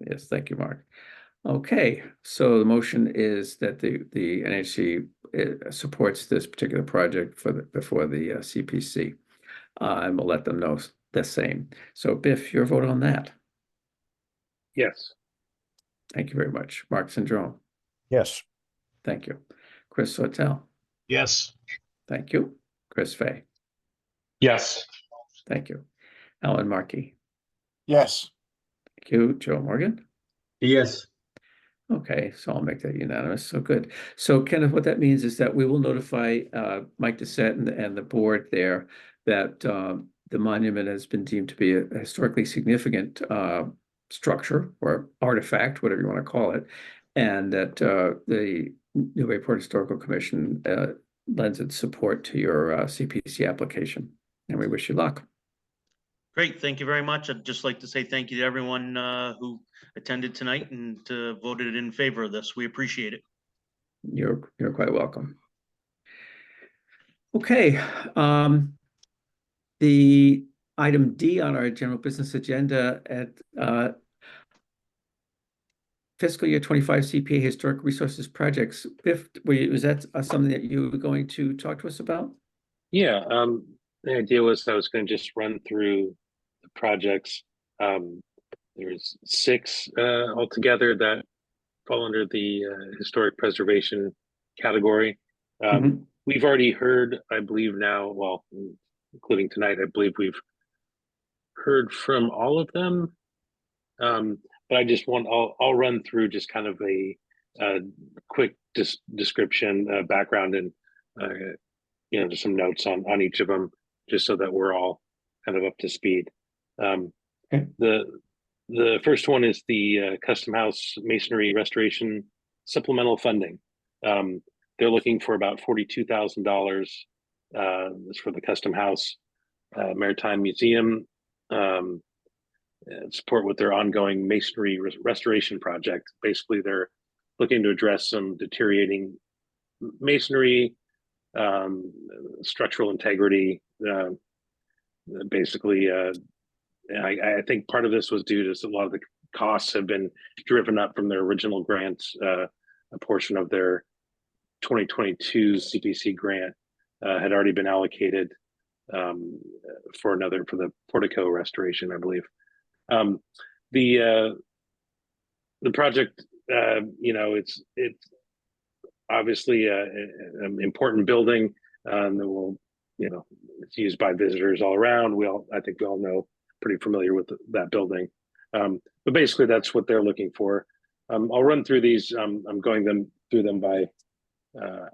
Yes, thank you, Mark. Okay, so the motion is that the NHC supports this particular project before the CPC, and we'll let them know the same. So Biff, your vote on that? Yes. Thank you very much. Mark Cindrone? Yes. Thank you. Chris Sawtelle? Yes. Thank you. Chris Fay? Yes. Thank you. Alan Markey? Yes. Thank you. Joe Morgan? Yes. Okay, so I'll make that unanimous. So good. So Kenneth, what that means is that we will notify Mike Doucette and the board there that the monument has been deemed to be a historically significant structure or artifact, whatever you want to call it, and that the Newburyport Historical Commission lends its support to your CPC application. And we wish you luck. Great, thank you very much. I'd just like to say thank you to everyone who attended tonight and voted in favor of this. We appreciate it. You're quite welcome. Okay, the item D on our general business agenda at fiscal year 25 CPA Historic Resources Projects. Biff, was that something that you were going to talk to us about? Yeah. The idea was I was going to just run through the projects. There's 6 altogether that fall under the historic preservation category. We've already heard, I believe now, well, including tonight, I believe we've heard from all of them. But I just I'll run through just kind of a quick description, background, and just some notes on each of them, just so that we're all kind of up to speed. The first one is the Custom House Masonry Restoration Supplemental Funding. They're looking for about $42,000 for the Custom House Maritime Museum support with their ongoing masonry restoration project. Basically, they're looking to address some deteriorating masonry, structural integrity. Basically, I think part of this was due to a lot of the costs have been driven up from their original grants. A portion of their 2022 CPC grant had already been allocated for the portico restoration, I believe. The project, it's obviously an important building that will, it's used by visitors all around. I think we all know, pretty familiar with that building. But basically, that's what they're looking for. I'll run through these. I'm going through them by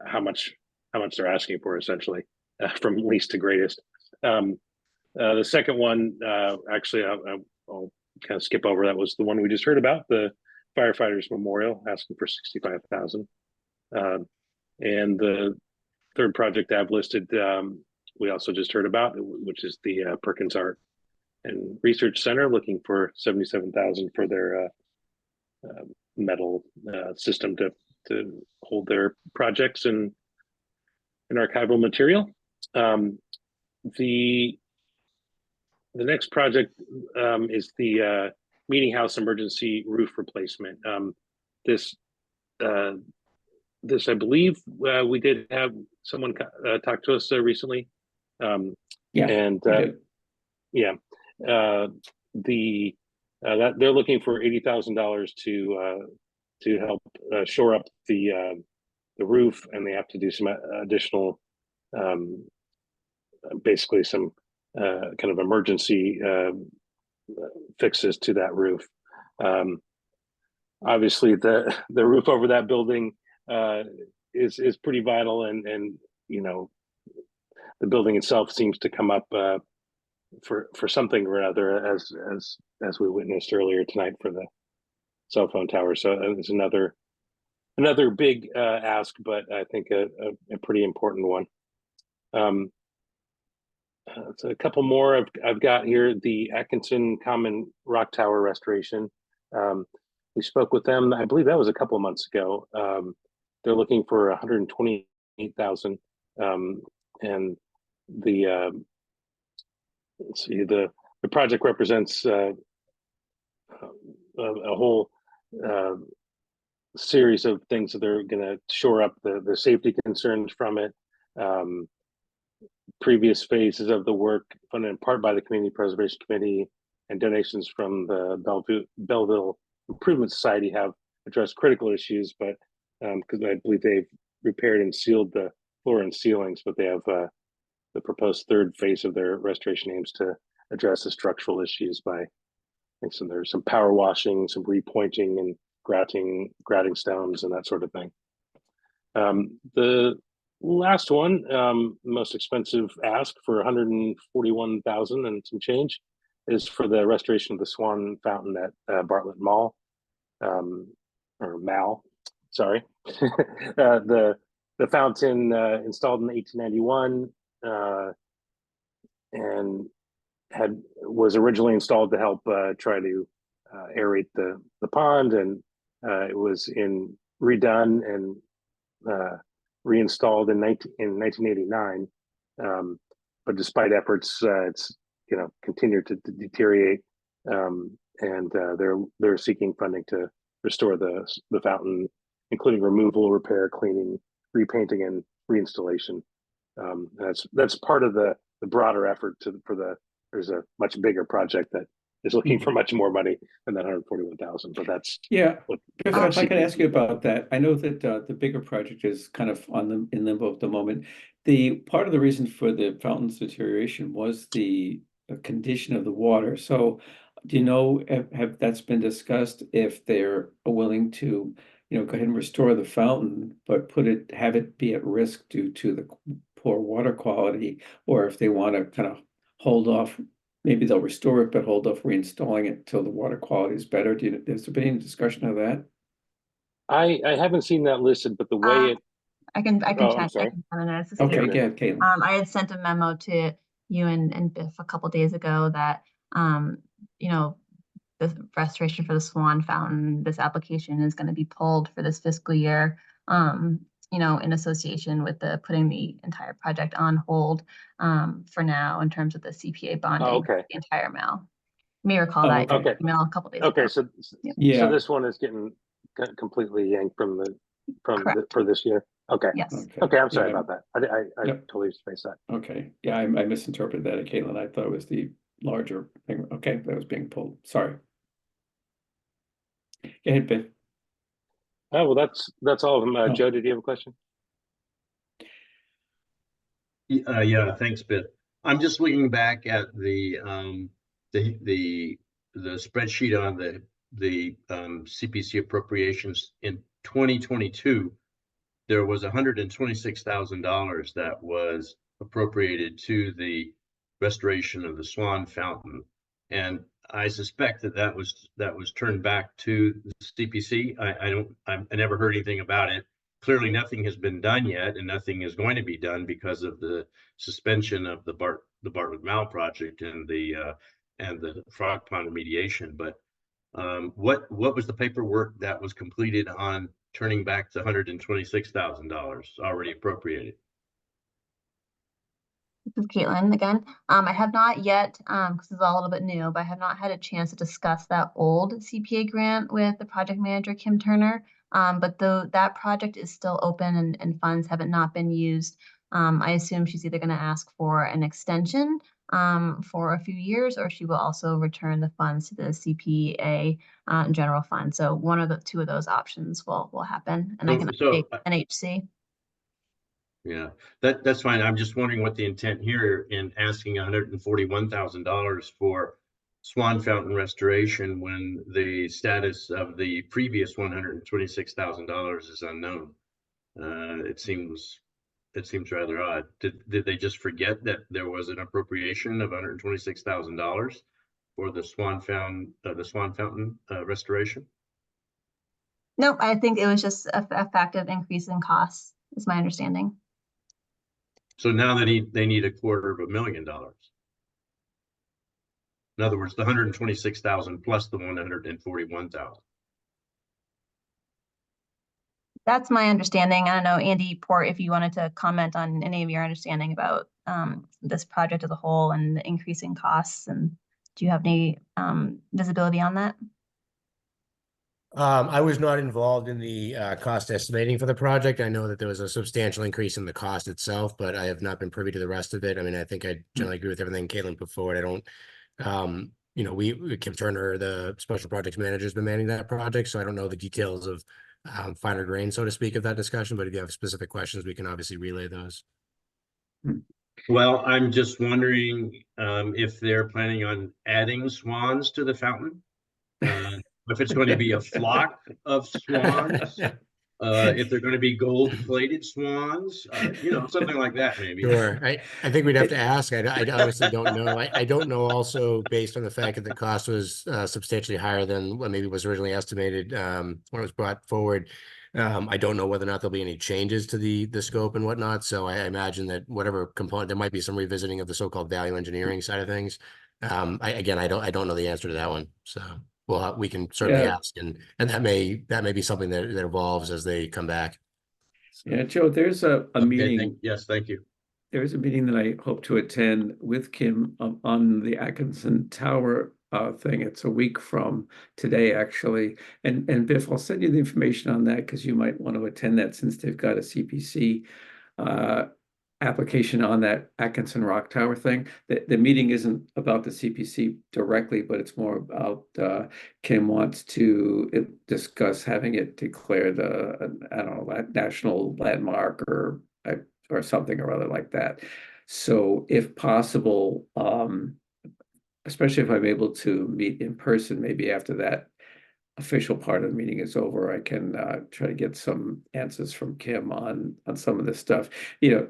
how much they're asking for, essentially, from least to greatest. The second one, actually, I'll kind of skip over. That was the one we just heard about, the firefighters memorial, asking for $65,000. And the third project I've listed, we also just heard about, which is the Perkins Art and Research Center, looking for $77,000 for their metal system to hold their projects and archival material. The next project is the Meeting House emergency roof replacement. This, I believe, we did have someone talk to us recently. Yeah, and yeah, they're looking for $80,000 to help shore up the roof, and they have to do some additional, basically some kind of emergency fixes to that roof. Obviously, the roof over that building is pretty vital, and the building itself seems to come up for something or other, as we witnessed earlier tonight for the cell phone tower. So it's another big ask, but I think a pretty important one. So a couple more I've got here. The Atkinson Common Rock Tower restoration. We spoke with them, I believe that was a couple of months ago. They're looking for $128,000, and let's see, the project represents a whole series of things that they're going to shore up the safety concerns from it. Previous phases of the work, funded in part by the Community Preservation Committee, and donations from the Belleville Improvement Society, have addressed critical issues, but because I believe they've repaired and sealed the floor and ceilings, but they have the proposed third phase of their restoration aims to address the structural issues by, I think, so there's some power washing, some repointing and gratting stones and that sort of thing. The last one, most expensive ask for $141,000 and some change, is for the restoration of the Swan Fountain at Bartlett Mall, or Mall, sorry. The fountain installed in 1891 and was originally installed to help try to aerate the pond, and it was redone and reinstalled in 1989. But despite efforts, it's continued to deteriorate, and they're seeking funding to restore the fountain, including removal, repair, cleaning, repainting, and reinstallation. That's part of the broader effort there's a much bigger project that is looking for much more money than that $141,000. But that's if I can ask you about that. I know that the bigger project is kind of in limbo at the moment. The part of the reason for the fountain's deterioration was the condition of the water. So do you know have that's been discussed, if they're willing to go ahead and restore the fountain, but have it be at risk due to the poor water quality, or if they want to kind of hold off, maybe they'll restore it, but hold off reinstalling it until the water quality is better? Has there been any discussion of that? I haven't seen that listed, but the way I can check. I'm sorry. I can come in there. Okay, yeah, Caitlin. I had sent a memo to you and Biff a couple days ago that you know, the restoration for the Swan Fountain, this application is going to be pulled for this fiscal year, you know, in association with the putting the entire project on hold for now in terms of the CPA bonding Oh, for okay. the entire mill. You may recall Oh, that Okay. email a couple days Okay. ago. So, Yep. Yeah. so this one is getting completely yanked from the, Correct. for this year. Okay. Yes. Okay. Okay. I'm sorry Yeah. about that. I Yep. totally spaced that. Okay, yeah, I misinterpreted that, Caitlin. I thought it was the larger thing. Okay, that was being pulled. Sorry. Go ahead, Bill. Oh, well, that's all of them. Oh. Joe, did you have a question? Yeah, thanks, Bit. I'm just looking back at the spreadsheet on the CPC appropriations in 2022. There was $126,000 that was appropriated to the restoration of the Swan Fountain, and I suspect that was turned back to the CPC. I never heard anything about it. Clearly, nothing has been done yet, and nothing is going to be done because of the suspension of the Bartlett Mall project and the Frog Pond remediation. But what was the paperwork that was completed on turning back the $126,000 already appropriated? This is Caitlin again. I have not yet, because it's all a little bit new, but I have not had a chance to discuss that old CPA grant with the project manager, Kim Turner. But that project is still open and funds haven't not been used. I assume she's either going to ask for an extension for a few years, or she will also return the funds to the CPA general fund. So one of the two of those options will happen, and I can update NHC. Yeah, that's fine. I'm just wondering what the intent here in asking $141,000 for Swan Fountain restoration when the status of the previous $126,000 is unknown. It seems rather odd. Did they just forget that there was an appropriation of $126,000 for the Swan Fountain restoration? Nope, I think it was just a fact of increase in costs, is my understanding. So now they need $250,000. In other words, the 126,000 plus the 141,000. That's my understanding. I don't know, Andy Port, if you wanted to comment on any of your understanding about this project as a whole and the increasing costs, and do you have any visibility on that? I was not involved in the cost estimating for the project. I know that there was a substantial increase in the cost itself, but I have not been privy to the rest of it. I mean, I think I generally agree with everything Caitlin put forward. I don't, you know, Kim Turner, the special projects manager, has been managing that project, so I don't know the details of finer grain, so to speak, of that discussion. But if you have specific questions, we can obviously relay those. Well, I'm just wondering if they're planning on adding swans to the fountain. If it's going to be a flock of swans, if they're going to be gold-plated swans, you know, something like that, maybe. Sure. I think we'd have to ask. I honestly don't know. I don't know also based on the fact that the cost was substantially higher than what maybe was originally estimated when it was brought forward. I don't know whether or not there'll be any changes to the scope and whatnot. So I imagine that whatever component, there might be some revisiting of the so-called value engineering side of things. I don't know the answer to that one. So we can certainly ask, and that may be something that evolves as they come back. Yeah, Joe, there's a meeting. Yes, thank you. There is a meeting that I hope to attend with Kim on the Atkinson Tower thing. It's a week from today, actually. And Biff, I'll send you the information on that because you might want to attend that since they've got a CPC application on that Atkinson Rock Tower thing. The meeting isn't about the CPC directly, but it's more about Kim wants to discuss having it declared I don't know, national landmark or something or other like that. So if possible, especially if I'm able to meet in person, maybe after that official part of the meeting is over, I can try to get some answers from Kim on some of this stuff. You know,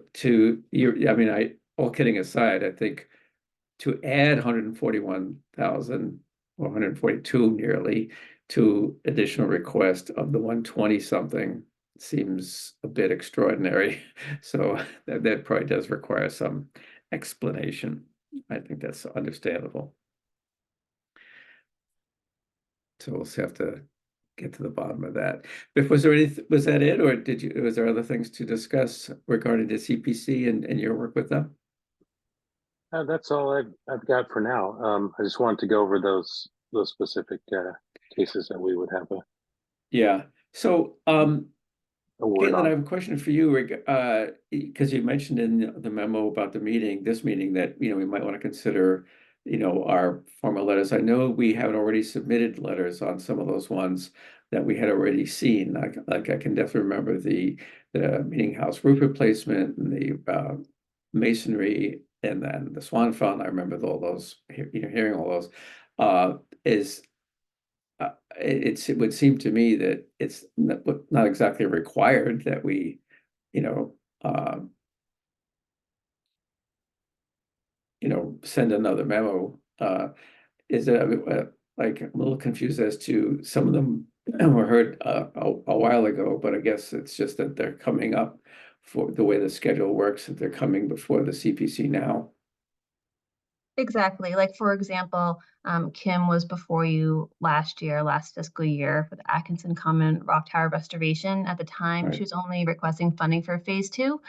I mean, all kidding aside, I think to add 141,000 or 142 nearly to additional request of the 120 something seems a bit extraordinary. So that probably does require some explanation. I think that's understandable. So we'll have to get to the bottom of that. But was there was that it, or was there other things to discuss regarding the CPC and your work with them? That's all I've got for now. I just wanted to go over those specific cases that we would have Yeah. So, a word Caitlin, I on. have a question for you, because you mentioned in the memo about this meeting that, we might want to consider, our formal letters. I know we have already submitted letters on some of those ones that we had already seen. Like I can definitely remember the meeting house roof replacement and the masonry and then the Swan Fountain. I remember all those, hearing all those. It would seem to me that it's not exactly required that we, uh, send another memo. Is it like I'm a little confused as to some of them were heard a while ago, but I guess it's just that they're coming up for the way the schedule works, that they're coming before the CPC now. Exactly. Like, for example, Kim was before you last fiscal year, for the Atkinson Common Rock Tower restoration. At the time, Right. she was only requesting funding for phase 2.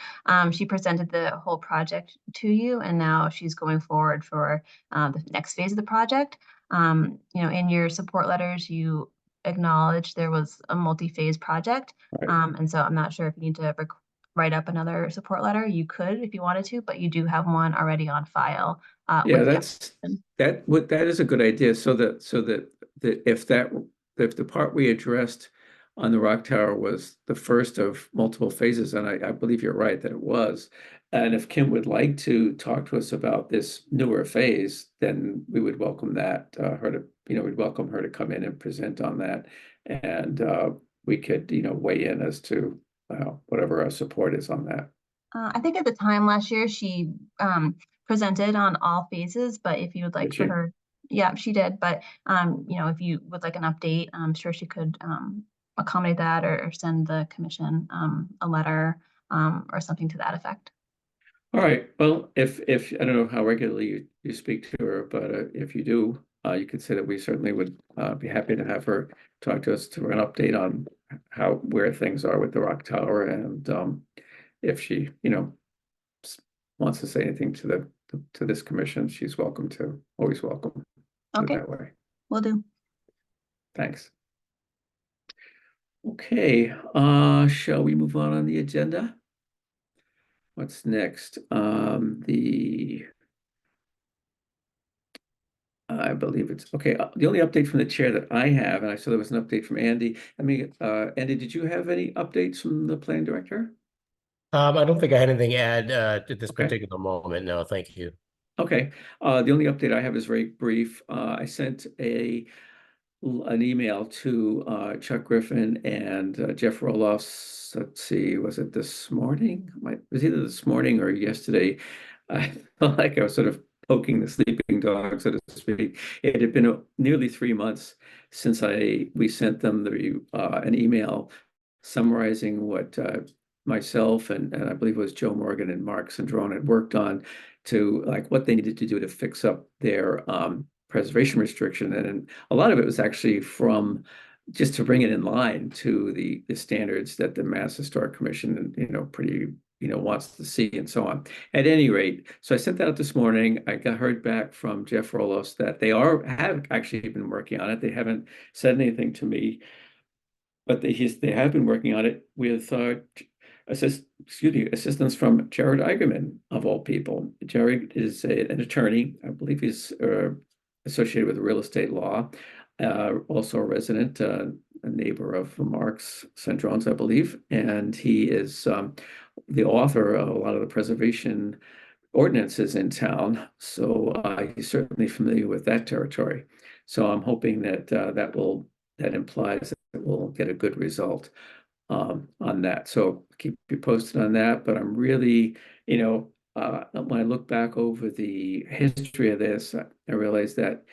She presented the whole project to you, and now she's going forward for the next phase of the project. In your support letters, you acknowledged there was a multi-phase project. Right. And so I'm not sure if you need to write up another support letter. You could if you wanted to, but you do have one already on file. Yeah, With the that is a good idea. So that if the part we addressed on the Rock Tower was the first of multiple phases, and I believe you're right that it was. And if Kim would like to talk to us about this newer phase, then we would welcome that, we'd welcome her to come in and present on that. And we could, weigh in as to whatever our support is on that. I think at the time last year, she presented on all phases, but if you would like Did for she? her, yeah, she did. But if you would like an update, I'm sure she could accommodate that or send the commission a letter or something to that effect. All right. Well, if I don't know how regularly you speak to her, but if you do, you could say that we certainly would be happy to have her talk to us to an update on where things are with the Rock Tower, and if she, wants to say anything to this commission, she's welcome to. Always welcome. Put it Okay, that way. will do. Thanks. Okay. Shall we move on the agenda? What's next? I believe it's okay. The only update from the chair that I have, and I saw there was an update from Andy. Andy, did you have any updates from the planning director? I don't think I had anything to add at this Okay. particular moment. No, thank you. Okay. The only update I have is very brief. I sent an email to Chuck Griffin and Jeff Roloffs. Let's see, was it this morning? It was either this morning or yesterday. I felt like I was sort of poking the sleeping dog, so to speak. It had been nearly 3 months since we sent them an email summarizing what myself and I believe it was Joe Morgan and Mark Sandrone had worked on to like what they needed to do to fix up their preservation restriction. And a lot of it was actually from just to bring it in line to the standards that the Mass Historic Commission, wants to see and so on. At any rate, so I sent that out this morning. I heard back from Jeff Rolos that they have actually been working on it. They haven't said anything to me, but they have been working on it with assistance from Jared Eigenman, of all people. Jared is an attorney. I believe he's associated with real estate law, also a resident, a neighbor of Mark's Sandrone's, I believe, and he is the author of a lot of the preservation ordinances in town. So he's certainly familiar with that territory. So I'm hoping that that implies that we'll get a good result on that. So keep you posted on that. But I'm really, when I look back over the history of this, I realize that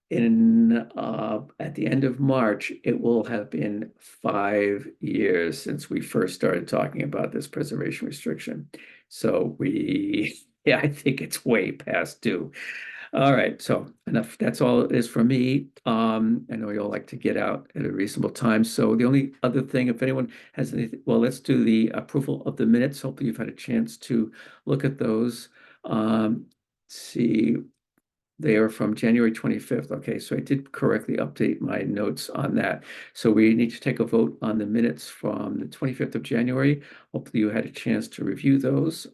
at the end of March, it will have been 5 years since we first started talking about this preservation restriction. So I think it's way past due. All right, so enough. That's all it is for me. I know you all like to get out at a reasonable time. So the only other thing, if anyone has anything, well, let's do the approval of the minutes. Hopefully you've had a chance to look at those. See, they are from January 25th. Okay, so I did correctly update my notes on that. So we need to take a vote on the minutes from the 25th of January. Hopefully you had a chance to review those.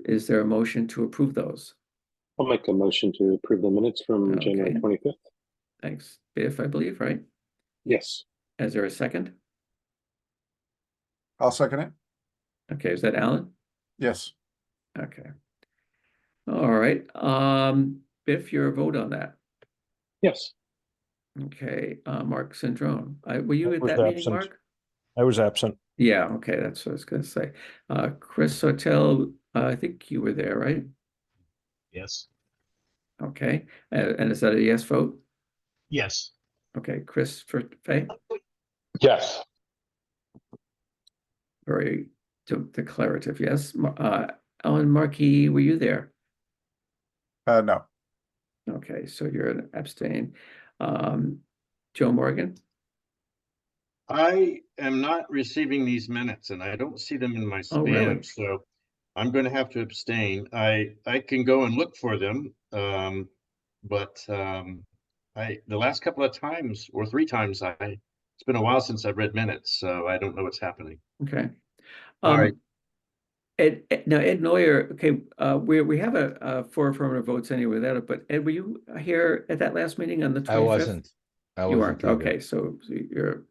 Is there a motion to approve those? I'll make a motion to approve the minutes from January Okay. 25th. Thanks, Biff, I believe, right? Yes. Is there a second? I'll second it. Okay, is that Alan? Yes. Okay. All right, Biff, your vote on that. Yes. Okay, Mark Syndrome, were you I at was that meeting, absent. Mark? I was absent. Yeah, okay, that's what I was gonna say. Chris Sotel, I think you were there, right? Yes. Okay, and is that a yes vote? Yes. Okay, Chris for Faye? Yes. Very declarative, yes. Ellen Markey, were you there? No. Okay, so you're an abstain. Joe Morgan? I am not receiving these minutes and I don't see them in my Oh, really? spam, so I'm going to have to abstain. I can go and look for them, but the last couple of times or 3 times it's been a while since I've read minutes, so I don't know what's happening. Okay. All right. Now Ed Neuer, okay, we have a 4 affirmative votes anyway without it, but Ed, were you here at that last meeting on the 25th? I wasn't. You aren't, okay, so you're.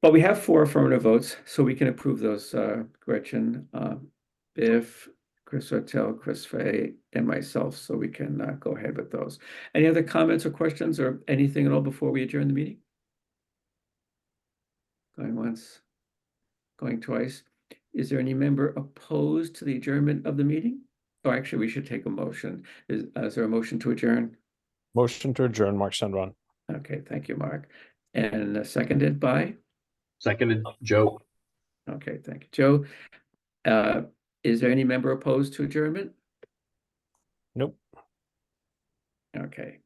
But we have 4 affirmative votes, so we can approve those, Gretchen, Biff, Chris Sotel, Chris Fay, and myself, so we can go ahead with those. Any other comments or questions or anything at all before we adjourn the meeting? Going once, going twice. Is there any member opposed to the adjournment of the meeting? Oh, actually, we should take a motion. Is there a motion to adjourn? Motion to adjourn, Mark Sandron. Okay, thank you, Mark. And seconded by? Seconded, Joe. Okay, thank you, Joe. Is there any member opposed to adjournment? Nope. Okay.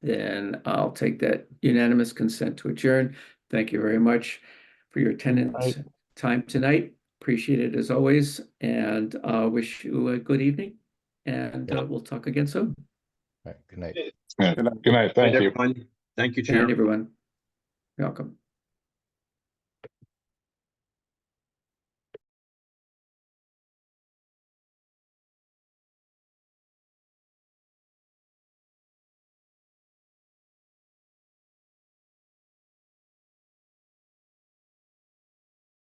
Then I'll take that unanimous consent to adjourn. Thank you very much for your attendance time tonight. Appreciate it as always, and wish you a good evening. And we'll talk again soon. All right, good night. Good night. Thank you. Everyone. Thank you, Good Chair. night, everyone. You're welcome.